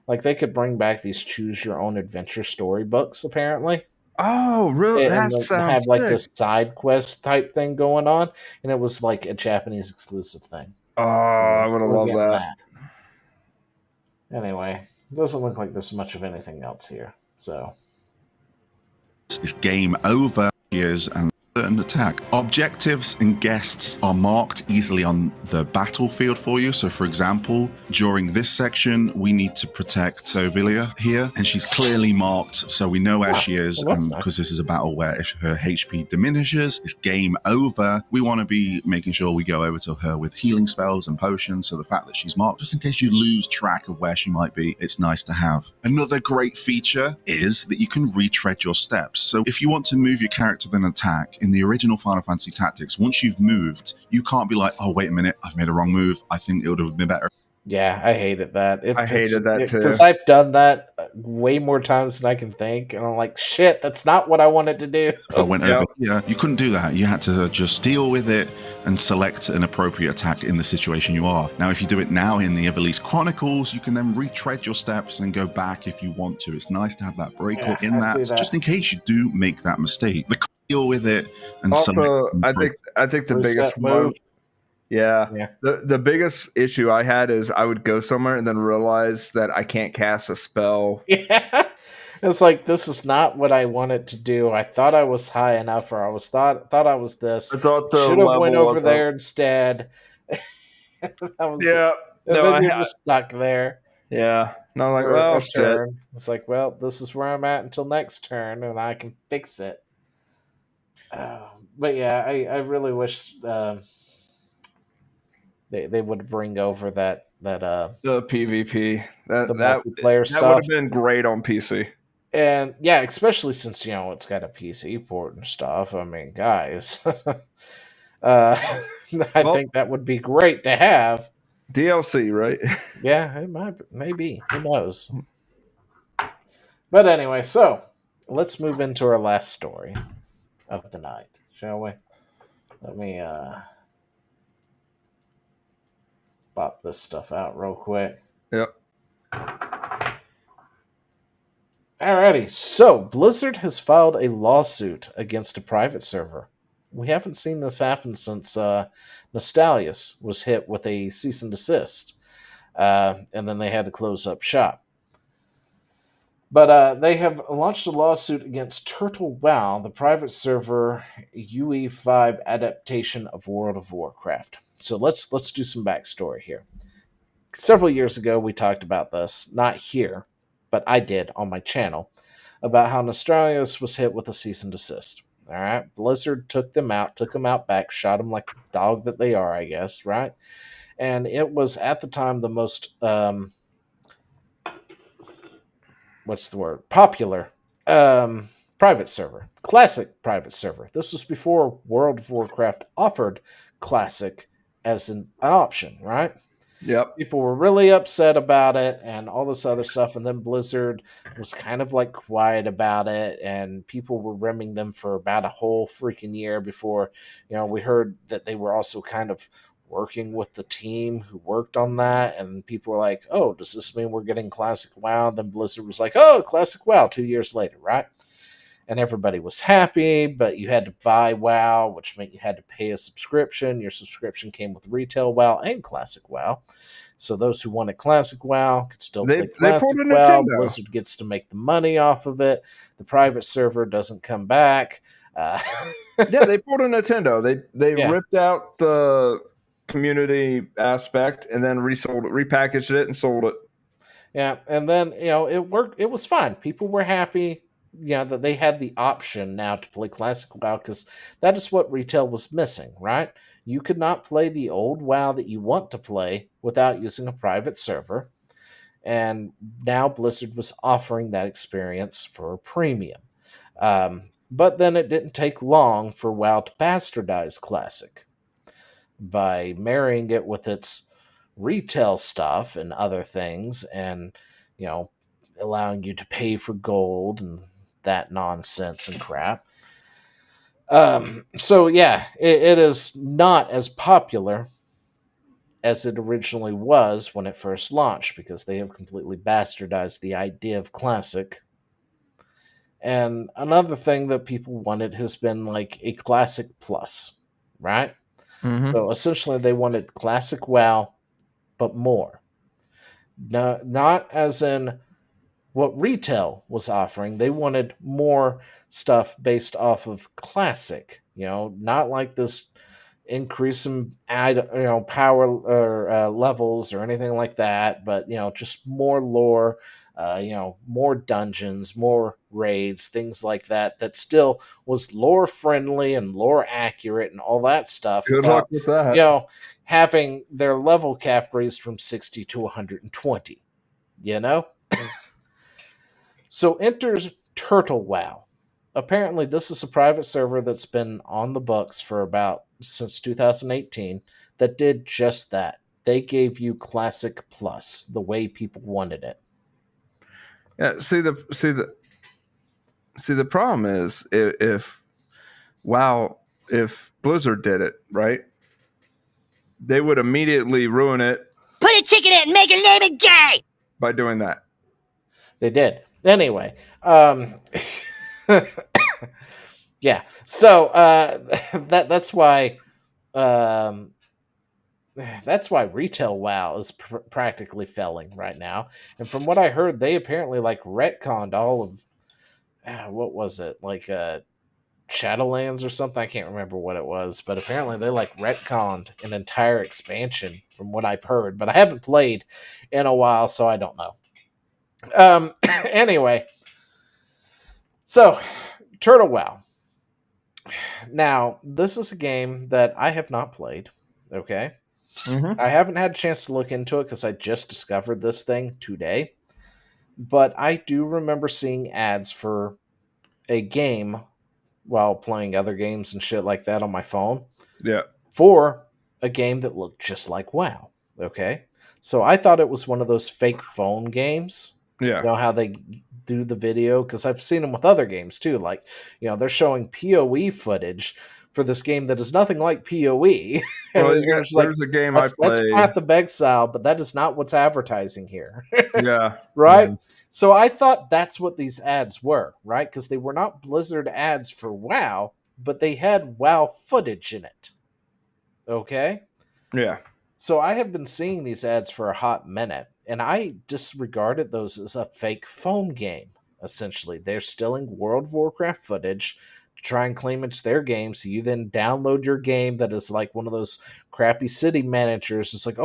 Like, they could bring back these choose your own adventure storybooks apparently. Oh, really? And That sounds have like sick. this side quest type thing going on, and it was like a Japanese exclusive thing. Oh, I would have We're loved getting that. Anyway, it doesn't look like there's much of anything else here. So It's game over. Years and certain attack. Objectives and guests are marked easily on the battlefield for you. So for example, during this section, we need to protect Sovilia here, and she's clearly marked so we know where she is, well, that's and nice. because this is a battle where if her HP diminishes, it's game over. We want to be making sure we go over to her with healing spells and potions, so the fact that she's marked, just in case you lose track of where she might be, it's nice to have. Another great feature is that you can retread your steps. So if you want to move your character with an attack, in the original Final Fantasy Tactics, once you've moved, you can't be like, oh, wait a minute, I've made a wrong move. I think it would have been better. yeah, I hated that. I hated that too. Because I've done that way more times than I can think, and I'm like, shit, that's not what I wanted to do. If I went over here, you couldn't do that. You had to just deal with it and select an appropriate attack in the situation you are. Now, if you do it now in the Everlease Chronicles, you can then retread your steps and go back if you want to. It's nice to have that breakup in I see that, that. just in case you do make that mistake. Deal with it and Also, select. I think the Reset biggest move. one, yeah. Yeah. The biggest issue I had is I would go somewhere and then realize that I can't cast a spell. Yeah. It's like, this is not what I wanted to do. I thought I was high enough, or I thought I was this. I thought the Should have went level over was there instead. That was, Yeah. and No, then I you're had- just stuck there. Yeah. And I'm like, for well, a shit. turn. It's like, well, this is where I'm at until next turn, and I can fix it. But yeah, I really wish they would bring over that The PvP. the That multiplayer would stuff, have been great on PC. and yeah, especially since it's got a PC port and stuff. I mean, guys, I think that would be great to have. DLC, right? Yeah, it might, maybe. Who knows? But anyway, so let's move into our last story of the night, shall we? Let me pop this stuff out real quick. Yep. Alrighty, so Blizzard has filed a lawsuit against a private server. We haven't seen this happen since Nostalius was hit with a cease and desist, and then they had to close up shop. But they have launched a lawsuit against Turtle WoW, the private server UE5 adaptation of World of Warcraft. So let's do some backstory here. Several years ago, we talked about this, not here, but I did on my channel, about how Nostalius was hit with a cease and desist. All right, Blizzard took them out back, shot them like the dog that they are, I guess, right? And it was at the time the most popular private server, classic private server. This was before World of Warcraft offered classic as an option, right? Yep. People were really upset about it and all this other stuff, and then Blizzard was kind of like quiet about it, and people were rimming them for about a whole freaking year before, we heard that they were also kind of working with the team who worked on that, and people were like, oh, does this mean we're getting Classic WoW? Then Blizzard was like, oh, Classic WoW 2 years later, right? and everybody was happy, but you had to buy WoW, which meant you had to pay a subscription. Your subscription came with retail WoW and classic WoW. So those who wanted classic WoW could still play They pulled classic a WoW. Nintendo. Blizzard gets to make the money off of it. The private server doesn't come back. Yeah, they pulled a Nintendo. They Yeah. ripped out the community aspect and then resold it, repackaged it, and sold it. Yeah, and then it worked. It was fine. People were happy, that they had the option now to play classic WoW, because that is what retail was missing, right? You could not play the old WoW that you want to play without using a private server, and now Blizzard was offering that experience for a premium. But then it didn't take long for WoW to bastardize classic by marrying it with its retail stuff and other things, and allowing you to pay for gold and that nonsense and crap. So yeah, it is not as popular as it originally was when it first launched, because they have completely bastardized the idea of classic. And another thing that people wanted has been like a classic plus, right? Mm-hmm. So essentially they wanted classic WoW, but more. No, not as in what retail was offering. They wanted more stuff based off of classic, not like this increase in power or levels or anything like that, but just more lore, more dungeons, more raids, things like that, that still was lore friendly and lore accurate and all that stuff. Good without, luck with that. having their level cap raised from 60 to 120, So enters Turtle WoW. Apparently, this is a private server that's been on the books for since 2018 that did just that. They gave you Classic Plus the way people wanted it. Yeah. See the problem is if Blizzard did it right, they would immediately ruin it. Put a ticket in and make your name gay by doing that. They did. Anyway, yeah. So that's why retail WoW is practically failing right now. And from what I heard, they apparently retconned all of what was it, Shadowlands or something? I can't remember what it was, but apparently they retconned an entire expansion from what I've heard. But I haven't played in a while, so I don't know. Anyway, so Turtle WoW. Now, this is a game that I have not played. Okay, I haven't had a chance to look into it because I just discovered this thing today. But I do remember seeing ads for a game while playing other games and shit like that on my phone. Yeah, for a game that looked just like WoW. Okay, so I thought it was one of those fake phone games. Yeah. How they do the video, because I've seen them with other games too. They're showing PoE footage for this game that is nothing like PoE. Well, there's a game I played. That's Path of Exile, but that is not what's advertising here. Yeah. Right? Yeah. So I thought that's what these ads were, right? Because they were not Blizzard ads for WoW, but they had WoW footage in it. Okay? Yeah. So I have been seeing these ads for a hot minute, and I disregarded those as a fake phone game, essentially. They're stealing World of Warcraft footage to try and claim it's their game, so you then download your game that is like one of those crappy city managers. It's like,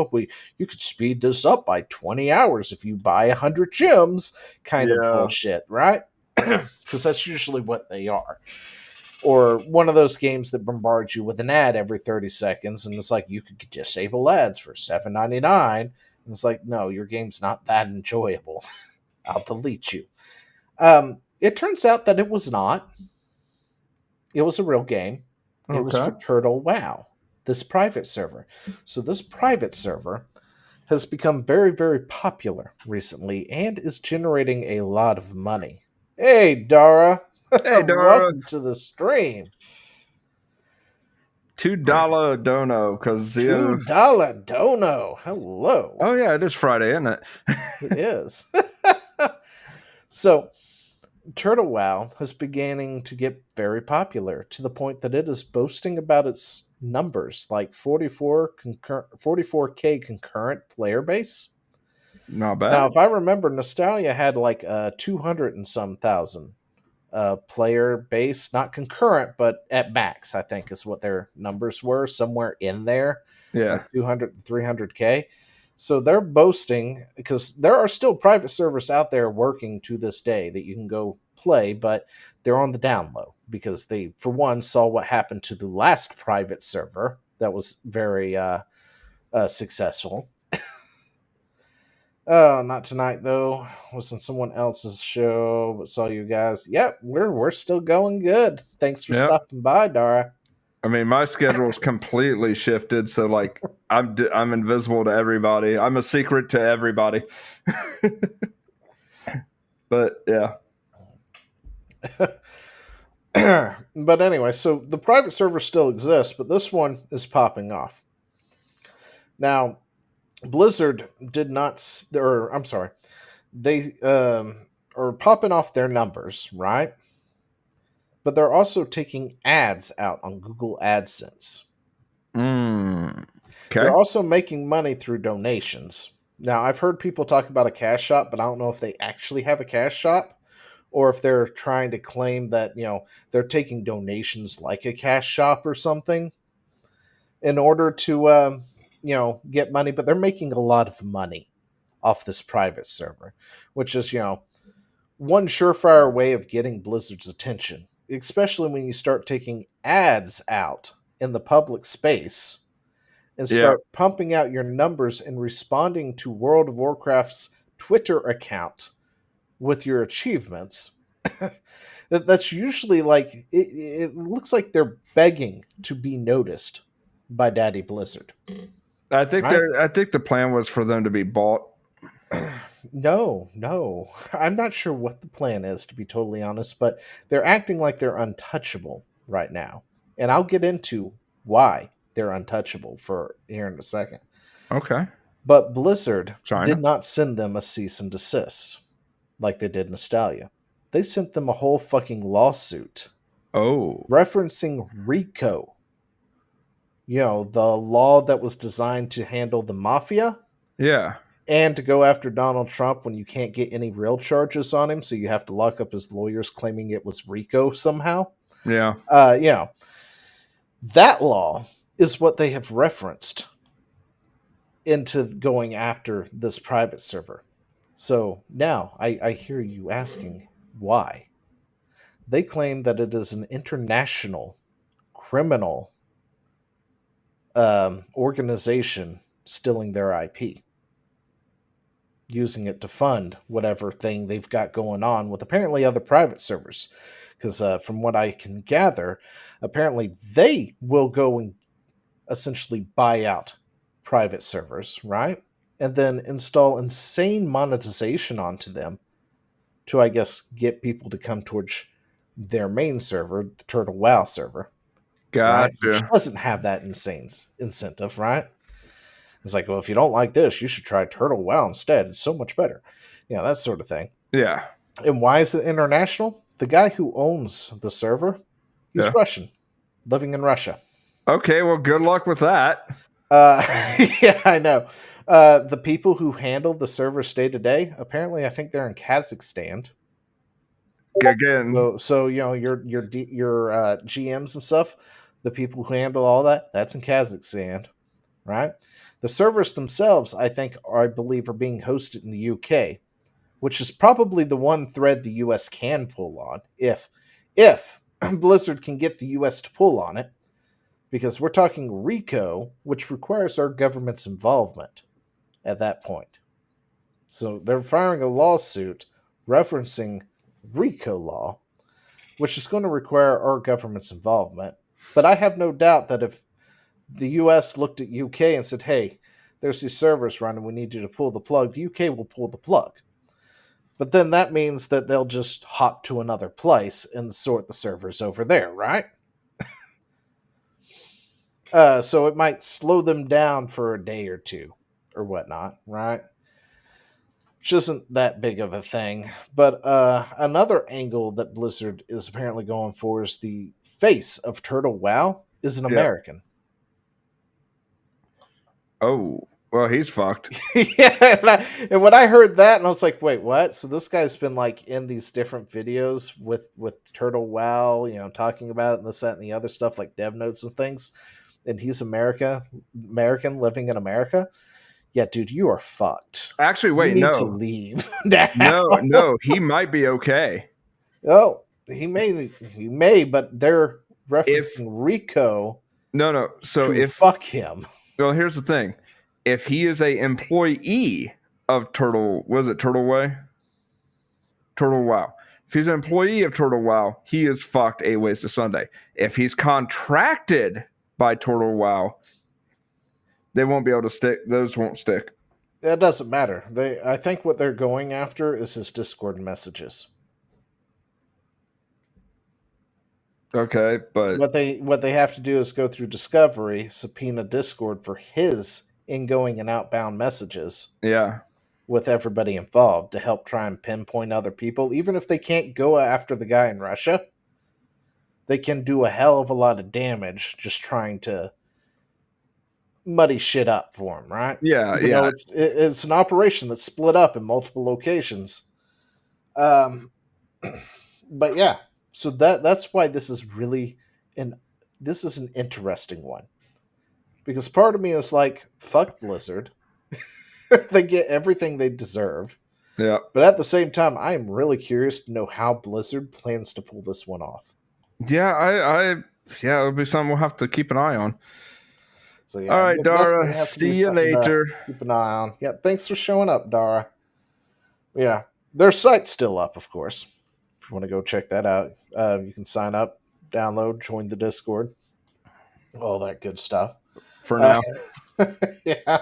you could speed this up by 20 hours if you buy 100 gems, kind of bullshit, right? Because that's usually what they are. Or one of those games that bombards you with an ad every 30 seconds, and it's like, you could disable ads for $7.99. And it's like, no, your game's not that enjoyable. I'll delete you. It turns out that it was not. It was a real game. It was for Turtle WoW, this private server. So this private server has become very, very popular recently and is generating a lot of money. Hey, Dara. Hey, Dara. Welcome to the stream. $2 dono, because $2 dono. Hello. Oh yeah, it is Friday, isn't it? It is. So Turtle Wow is beginning to get very popular to the point that it is boasting about its numbers, like 44K concurrent player base. Not bad. Now, if I remember, Nostalgia had like 200 and some thousand player base, not concurrent, but at max, I think is what their numbers were, somewhere in there, Yeah. like 200 to 300K. So they're boasting, because there are still private servers out there working to this day that you can go play, but they're on the down low because they, for one, saw what happened to the last private server that was very successful. Oh, not tonight though. Was in someone else's show, but saw you guys. Yep, we're still going good. Thanks for Yep. stopping by, Dara. I mean, my schedule's completely shifted, so like I'm invisible to everybody. I'm a secret to everybody. But yeah. But anyway, so the private server still exists, but this one is popping off. Now, Blizzard did not, or I'm sorry, they are popping off their numbers, right? But they're also taking ads out on Google AdSense. Okay. They're also making money through donations. Now, I've heard people talk about a cash shop, but I don't know if they actually have a cash shop or if they're trying to claim that, they're taking donations like a cash shop or something in order to, get money. But they're making a lot of money off this private server, which is, one surefire way of getting Blizzard's attention, especially when you start taking ads out in the public space and start pumping out your numbers and responding to World of Warcraft's Twitter account with your achievements. That's usually like, it looks like they're begging to be noticed by Daddy Blizzard. I think the plan was for them to be bought. No. I'm not sure what the plan is, to be totally honest, but they're acting like they're untouchable right now. And I'll get into why they're untouchable for here in a second. Okay. But Blizzard China did not send them a cease and desist like they did Nostalgia. They sent them a whole fucking lawsuit. Oh. Referencing RICO. The law that was designed to handle the mafia. Yeah. And to go after Donald Trump when you can't get any real charges on him, so you have to lock up his lawyers claiming it was RICO somehow. Yeah. That law is what they have referenced into going after this private server. So now I hear you asking why. They claim that it is an international criminal organization stealing their IP, using it to fund whatever thing they've got going on with apparently other private servers. Because from what I can gather, apparently they will go and essentially buy out private servers, right? And then install insane monetization onto them to, I guess, get people to come towards their main server, the Turtle WoW server. Gotcha. Right? Which doesn't have that insane incentive, right? It's like, well, if you don't like this, you should try Turtle WoW instead. It's so much better. That sort of thing. Yeah. And why is it international? The guy who owns the server, he's Russian, living in Russia. Okay, well, good luck with that. Yeah, I know. The people who handle the servers day to day, apparently, I think they're in Kazakhstan. Again. So your GMs and stuff, the people who handle all that, that's in Kazakhstan, right? The servers themselves, I believe, are being hosted in the UK, which is probably the one thread the US can pull on if Blizzard can get the US to pull on it, because we're talking RICO, which requires our government's involvement at that point. So they're filing a lawsuit referencing RICO law, which is going to require our government's involvement. But I have no doubt that if the US looked at UK and said, hey, there's these servers running, we need you to pull the plug, the UK will pull the plug. But then that means that they'll just hop to another place and sort the servers over there, right? So it might slow them down for a day or two or whatnot, right? which isn't that big of a thing. But another angle that Blizzard is apparently going for is the face of Turtle WoW is an Yeah. American. Oh, well, he's fucked. Yeah, and when I heard that, and I was like, "Wait, what?" So this guy's been like in these different videos with Turtle WoW, talking about it and this, that, and the other stuff, like dev notes and things. And he's American living in America. Yeah, dude, you are fucked. Actually, You wait, need no. to leave now. No, he might be okay. Oh, he may, but they're referencing RICO. No. So to if fuck him. Well, here's the thing: if he is a employee of Turtle, was it Turtle Way? Turtle WoW. If he's an employee of Turtle WoW, he is fucked 8 ways to Sunday. If he's contracted by Turtle WoW, they won't be able to stick. Those won't stick. It doesn't matter. I think what they're going after is his Discord messages. Okay, but what they have to do is go through Discovery, subpoena Discord for his ingoing and outbound messages. Yeah. With everybody involved to help try and pinpoint other people. Even if they can't go after the guy in Russia, they can do a hell of a lot of damage just trying to muddy shit up for him, right? Yeah, Even though it's an operation that's split up in multiple locations. But yeah, so that's why this is really an interesting one. Because part of me is like, fuck Blizzard. They get everything they deserve. Yeah. But at the same time, I am really curious to know how Blizzard plans to pull this one off. Yeah, it'll be something we'll have to keep an eye on. So yeah, all right, we'll Dara. See you later. Keep an eye on. Yeah, thanks for showing up, Dara. Yeah, their site's still up, of course. If you want to go check that out, you can sign up, download, join the Discord, all that good stuff. For now, yeah.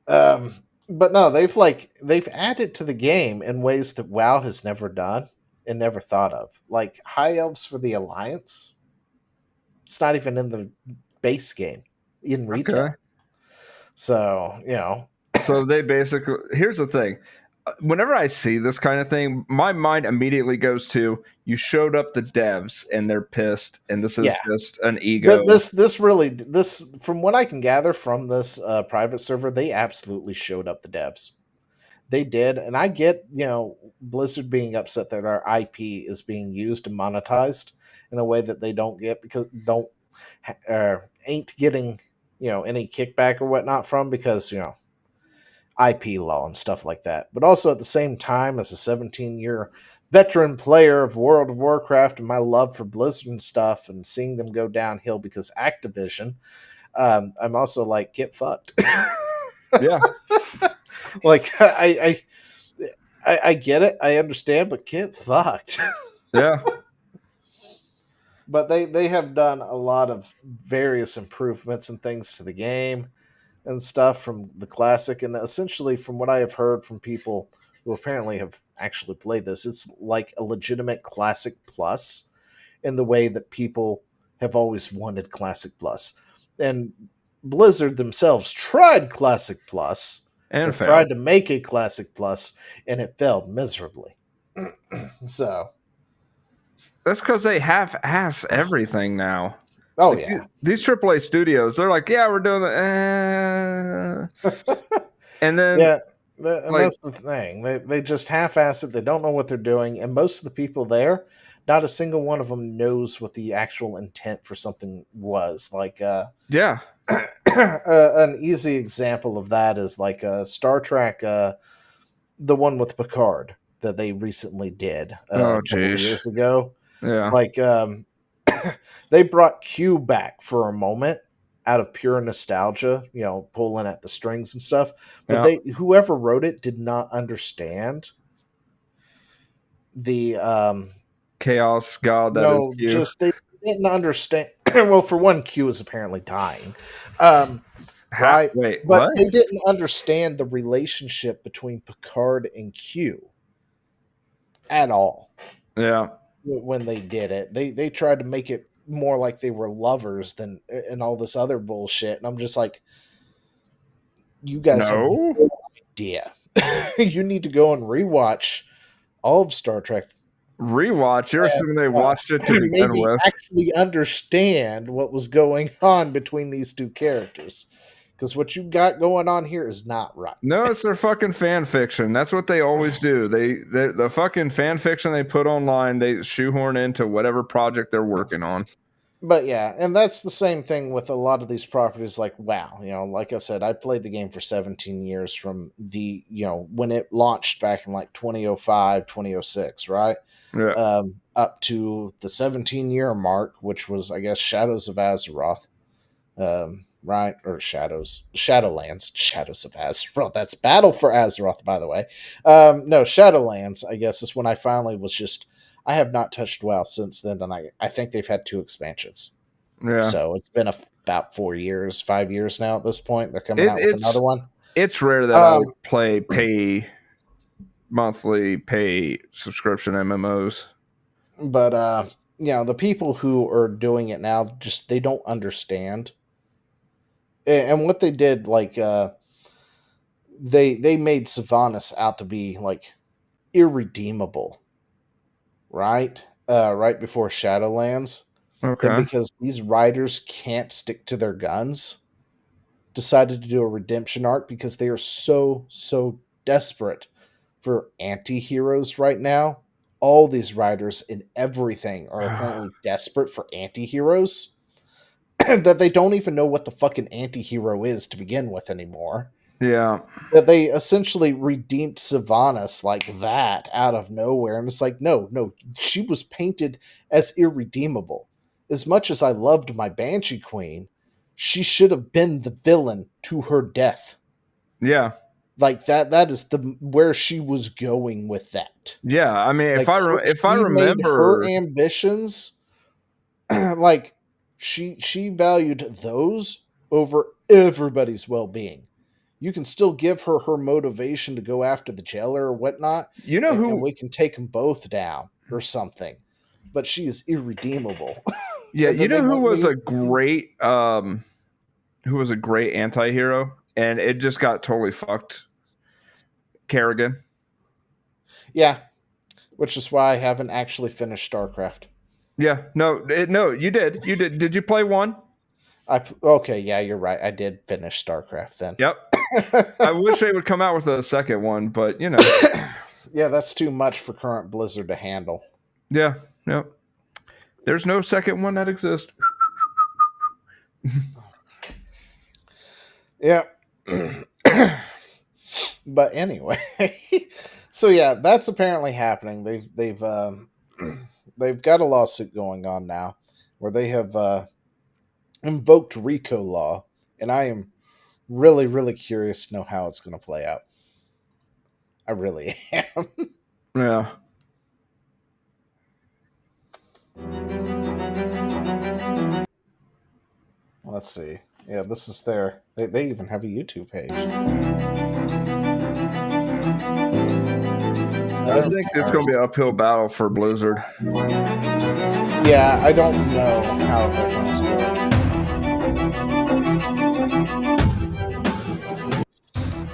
But no, they've added to the game in ways that WoW has never done and never thought of. Like High Elves for the Alliance. It's not even in the base game in retail. Okay. So, So they basically, here's the thing. Whenever I see this kind of thing, my mind immediately goes to, you showed up the devs and they're pissed, and this is just an ego. This from what I can gather from this private server, they absolutely showed up the devs. They did, and I get Blizzard being upset that our IP is being used and monetized in a way that they don't get because ain't getting any kickback or whatnot from because IP law and stuff like that. But also at the same time, as a 17-year veteran player of World of Warcraft and my love for Blizzard and stuff and seeing them go downhill because Activision, I'm also like, get fucked. Yeah. Like I get it, I understand, but get fucked. Yeah. But they have done a lot of various improvements and things to the game and stuff from the classic, and essentially from what I have heard from people who apparently have actually played this, it's like a legitimate classic plus in the way that people have always wanted classic plus. And Blizzard themselves tried classic plus and tried to make a classic plus, and it failed miserably. So that's because they half-ass everything now. Oh, like, yeah. These AAA studios, they're like, yeah, we're doing the... and then... Yeah, and that's the thing. They just half-ass it. They don't know what they're doing. And most of the people there, not a single one of them knows what the actual intent for something was. Like, yeah. An easy example of that is like Star Trek, the one with Picard that they recently did a couple of years ago. Yeah. Like, they brought Q back for a moment out of pure nostalgia, pulling at the strings and stuff. But whoever wrote it did not understand the chaos god. No, just they didn't understand. Well, for one, Q is apparently dying. Right? Wait, but what? They didn't understand the relationship between Picard and Q at all. Yeah. When they did it, they tried to make it more like they were lovers than and all this other bullshit. And I'm just like, you guys have no idea you need to go and rewatch all of Star Trek. Rewatch? You're assuming they watched it to begin Maybe with. actually understand what was going on between these two characters. Because what you got going on here is not right. No, it's their fucking fan fiction. That's what they always do. The fucking fan fiction they put online, they shoehorn into whatever project they're working on. But yeah, and that's the same thing with a lot of these properties like WoW. Like I said, I played the game for 17 years from the, when it launched back in like 2005, 2006, right? Yeah. Up to the 17-year mark, which was, I guess, Shadows of Azeroth. Right? Or Shadowlands, Shadows of Azeroth. That's Battle for Azeroth, by the way. No, Shadowlands, I guess, is when I finally was just, I have not touched WoW since then, and I think they've had 2 expansions. Yeah. So it's been about 5 years now at this point. They're coming out with another one. It's rare that I would play monthly pay subscription MMOs. But, the people who are doing it now, just, they don't understand. And what they did, like, they made Sylvanas out to be, like, irredeemable. Right? Right before Shadowlands. Okay. And because these writers can't stick to their guns, decided to do a redemption arc because they are so desperate for anti-heroes right now. All these writers in everything are apparently desperate for anti-heroes that they don't even know what the fucking anti-hero is to begin with anymore. Yeah. That they essentially redeemed Sylvanas like that out of nowhere. And it's like, no, she was painted as irredeemable. As much as I loved my Banshee Queen, she should have been the villain to her death. Yeah. Like that is where she was going with that. Yeah, I mean, like, if I remember her ambitions, like she valued those over everybody's well-being. You can still give her motivation to go after the jailer or whatnot. You know who? And we can take them both down or something. But she is irredeemable. Yeah, you know who was a great anti-hero and it just got totally fucked? Kerrigan. Yeah, which is why I haven't actually finished StarCraft. Yeah, no, you did. Did you play 1? Okay, yeah, you're right. I did finish StarCraft then. Yep. I wish they would come out with a second one, but yeah, that's too much for current Blizzard to handle. Yeah, no. There's no second one that exists. Yeah. But anyway, so yeah, that's apparently happening. They've got a lawsuit going on now where they have invoked RICO law, and I am really curious to know how it's going to play out. I really am. Yeah. Let's see. Yeah, this is their... They even have a YouTube page. I think it's going to be an uphill battle for Blizzard. Yeah, I don't know how they're going to do it.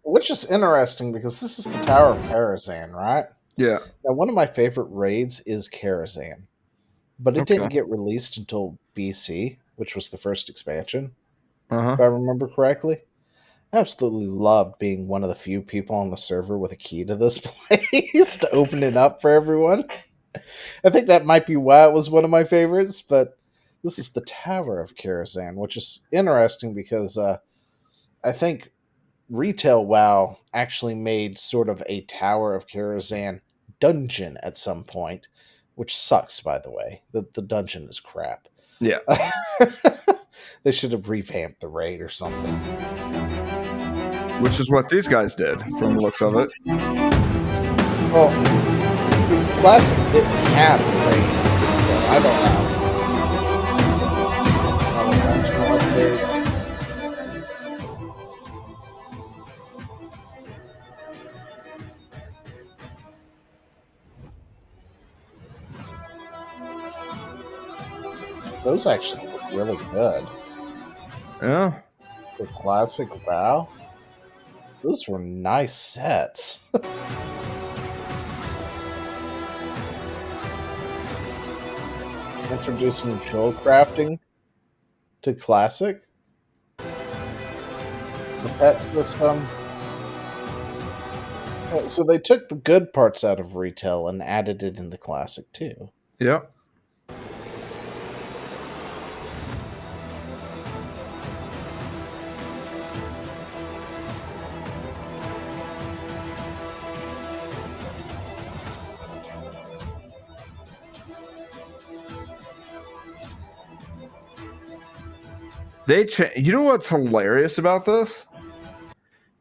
Which is interesting because this is the Tower of Karazhan, right? Yeah. Now, one of my favorite raids is Karazhan, but it didn't get released until BC, which was the first expansion, if I remember correctly. I absolutely loved being one of the few people on the server with a key to this place to open it up for everyone. I think that might be why it was one of my favorites, but this is the Tower of Karazhan, which is interesting because I think Retail WoW actually made sort of a Tower of Karazhan dungeon at some point, which sucks, by the way. The dungeon is crap. Yeah. They should have revamped the raid or something. Which is what these guys did, from the looks of it. Well, Classic didn't have a raid, so I don't know. Updates. Those actually look really good. Yeah. For Classic WoW. Those were nice sets. Introducing jewel crafting to classic. The pet system. So they took the good parts out of retail and added it into classic too. Yep. You know what's hilarious about this?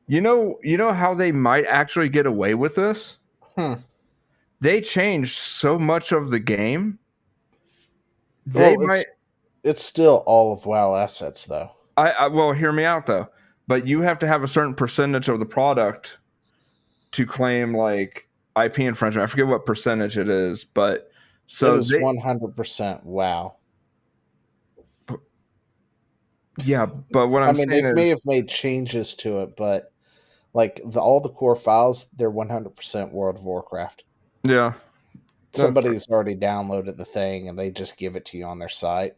You know how they might actually get away with this? They changed so much of the game. It's still all of WoW assets though. Well, hear me out though. But you have to have a certain percentage of the product to claim like IP infringement. I forget what percentage it is, but so it is 100% WoW. Yeah, but what I'm saying they is, may have made changes to it, but like all the core files, they're 100% World of Warcraft. Yeah, somebody's already downloaded the thing, and they just give it to you on their site,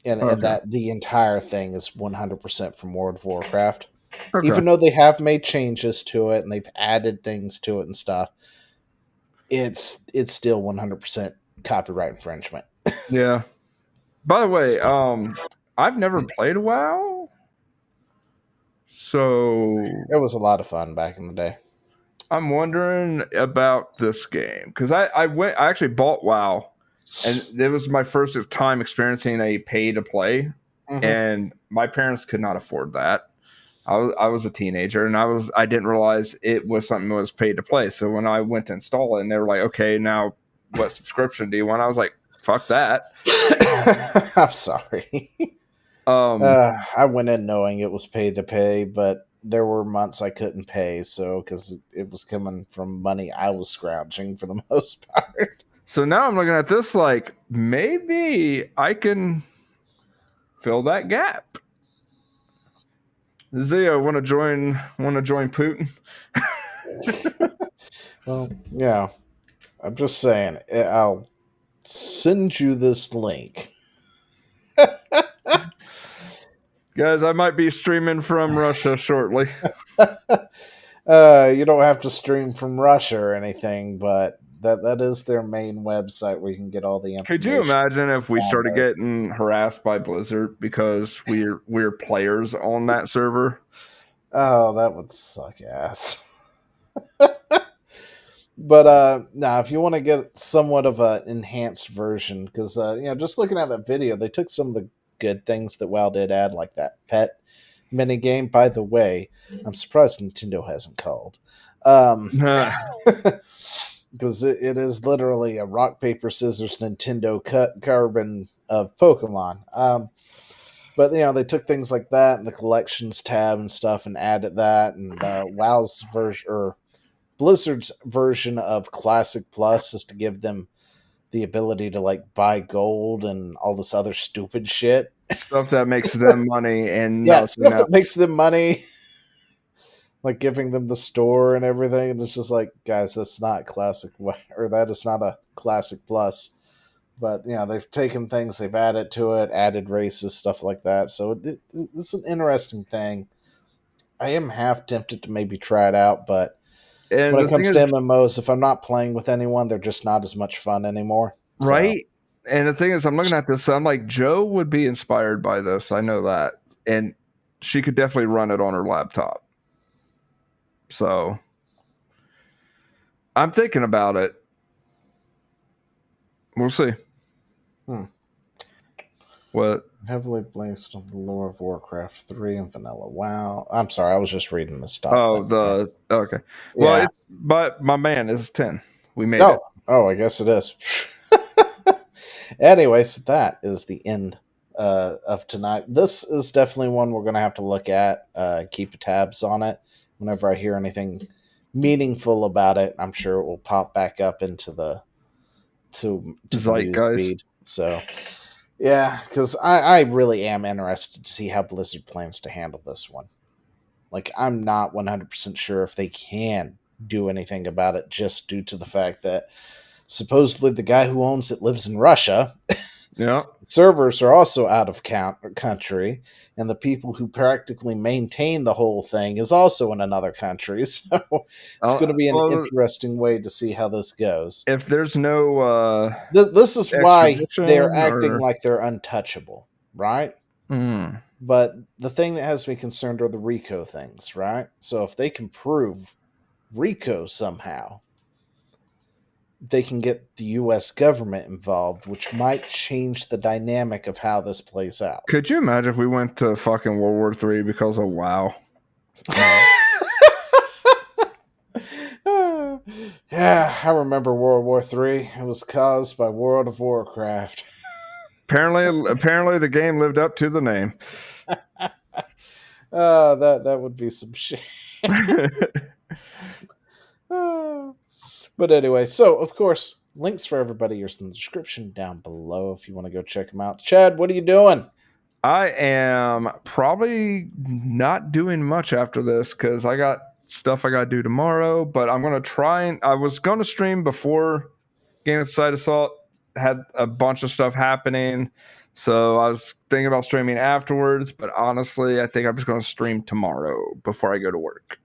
and that the entire thing is 100% from World of Warcraft. Okay. Even though they have made changes to it and they've added things to it and stuff, it's still 100% copyright infringement. Yeah. By the way, I've never played WoW, so it was a lot of fun back in the day. I'm wondering about this game because I actually bought WoW, and it was my first time experiencing a pay to play, and my parents could not afford that. I was a teenager, and I didn't realize it was something that was paid to play. So when I went to install it, and they were like, "Okay, now what subscription do you want?" I was like, "Fuck that." I'm sorry. I went in knowing it was paid to pay, but there were months I couldn't pay, so because it was coming from money I was scrounging for the most part. So now I'm looking at this like maybe I can fill that gap. Zio, want to join Putin? Well, yeah. I'm just saying, I'll send you this link. Guys, I might be streaming from Russia shortly. You don't have to stream from Russia or anything, but that is their main website where you can get all the information. Could you imagine if we started getting harassed by Blizzard because we're players on that server? Oh, that would suck ass. But now, if you want to get somewhat of an enhanced version, because just looking at that video, they took some of the good things that WoW did add, like that pet mini game. By the way, I'm surprised Nintendo hasn't called, because it is literally a rock paper scissors Nintendo carbon of Pokemon. But they took things like that and the collections tab and stuff and added that, and WoW's version or Blizzard's version of Classic Plus is to give them the ability to like buy gold and all this other stupid shit. Stuff that makes them money and stuff that makes them money. Like giving them the store and everything. And it's just like, guys, that's not Classic, or that is not a Classic Plus. But, they've taken things, they've added to it, added races, stuff like that. So it's an interesting thing. I am half tempted to maybe try it out, but when it comes to MMOs, if I'm not playing with anyone, they're just not as much fun anymore. Right? So. And the thing is, I'm looking at this, I'm like, Joe would be inspired by this. I know that. And she could definitely run it on her laptop. So I'm thinking about it. We'll see. What? Heavily based on the lore of Warcraft 3 and Vanilla WoW. I'm sorry, I was just reading the stuff. Oh, okay. Well, but my man, this is 10. We made it. Oh, I guess it is. Anyway, so that is the end of tonight. This is definitely one we're going to have to look at, keep tabs on it. Whenever I hear anything meaningful about it, I'm sure it will pop back up into the zeitgeist feed. So, yeah, because I really am interested to see how Blizzard plans to handle this one. Like, I'm not 100% sure if they can do anything about it, just due to the fact that supposedly the guy who owns it lives in Russia. Yeah. Servers are also out of country, and the people who practically maintain the whole thing is also in another country. So it's going to be an interesting way to see how this goes. If there's no this is why they're extradition acting or- like they're untouchable, right? Mm. But the thing that has me concerned are the RICO things, right? So if they can prove RICO somehow, they can get the U.S. government involved, which might change the dynamic of how this plays out. Could you imagine if we went to fucking World War III because of WoW? Yeah, I remember World War III. It was caused by World of Warcraft. Apparently, the game lived up to the name. That would be some shit. But anyway, so of course, links for everybody are in the description down below if you want to go check them out. Chad, what are you doing? I am probably not doing much after this because I got stuff I got to do tomorrow, but I'm going to try and I was going to stream before Game of Side Assault had a bunch of stuff happening. So I was thinking about streaming afterwards, but honestly, I think I'm just going to stream tomorrow before I go to work.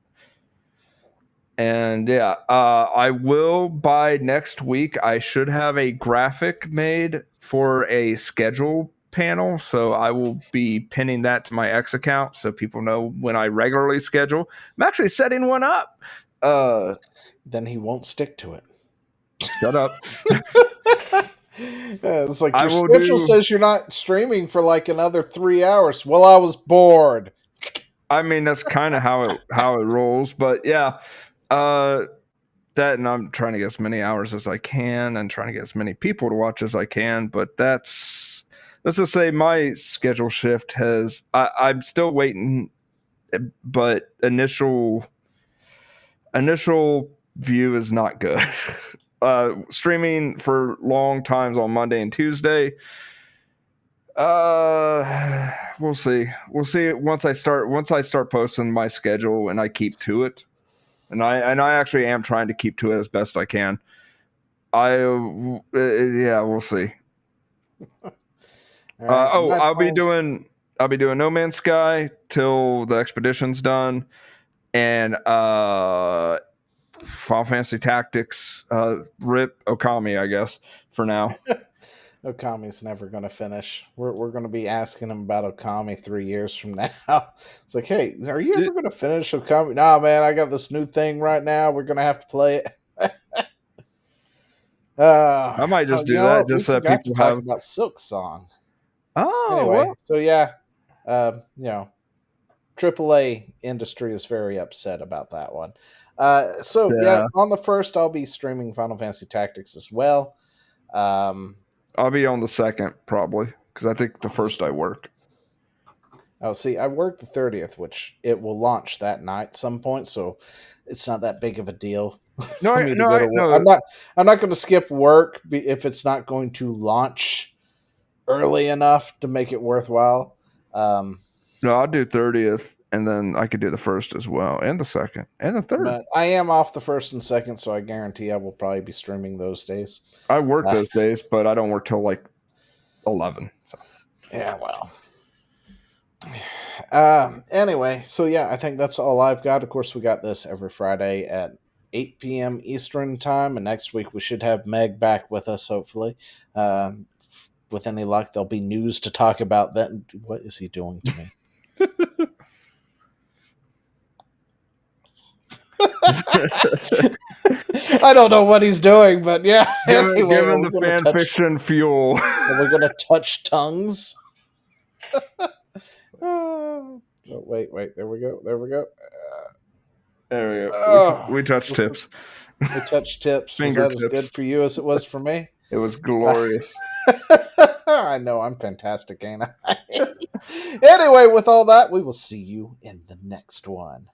And yeah, I will by next week. I should have a graphic made for a schedule panel. So I will be pinning that to my X account so people know when I regularly schedule. I'm actually setting one up. Then he won't stick to it. Shut up. It's like your schedule says you're not streaming for like another 3 hours. Well, I was bored. I mean, that's kind of how it rolls. But yeah, that, and I'm trying to get as many hours as I can and trying to get as many people to watch as I can. But let's just say my schedule shift has. I'm still waiting, but initial view is not good. Streaming for long times on Monday and Tuesday. We'll see. We'll see once I start posting my schedule and I keep to it. And I actually am trying to keep to it as best I can. Yeah, we'll see. Right, I'll be doing No Man's Sky till the expedition's done, and Final Fantasy Tactics, rip Okami, I guess, for now. Okami's never going to finish. We're going to be asking him about Okami 3 years from now. It's like, hey, are you ever going to finish Okami? Nah, man, I got this new thing right now. We're going to have to play it. I might just do that just so people to talk about Silk Song. Oh, anyway, well. So yeah, AAA industry is very upset about that one. Yeah, on the 1st, I'll be streaming Final Fantasy Tactics as well. I'll be on the 2nd probably because I think the 1st I work. Oh, see, I work the 30th, which it will launch that night some point, so it's not that big of a deal. No, I'm not going to skip work if it's not going to launch early enough to make it worthwhile. No, I'll do 30th, and then I could do the 1st as well, and the 2nd, and the 3rd. But I am off the 1st and 2nd, so I guarantee I will probably be streaming those days. I work those days, but I don't work till like 11. So. Yeah, well. Anyway, so yeah, I think that's all I've got. Of course, we got this every Friday at 8 p.m. Eastern time, and next week we should have Meg back with us, hopefully. With any luck, there'll be news to talk about then. What is he doing to me? I don't know what he's doing, but yeah. Anyway, give him the fan fiction fuel. We're going to touch tongues. Oh, wait. There we go. There we go. We touched tips. We touched tips. Was that as good for you as it was for me? It was glorious. I know. I'm fantastic, ain't I? Anyway, with all that, we will see you in the next one.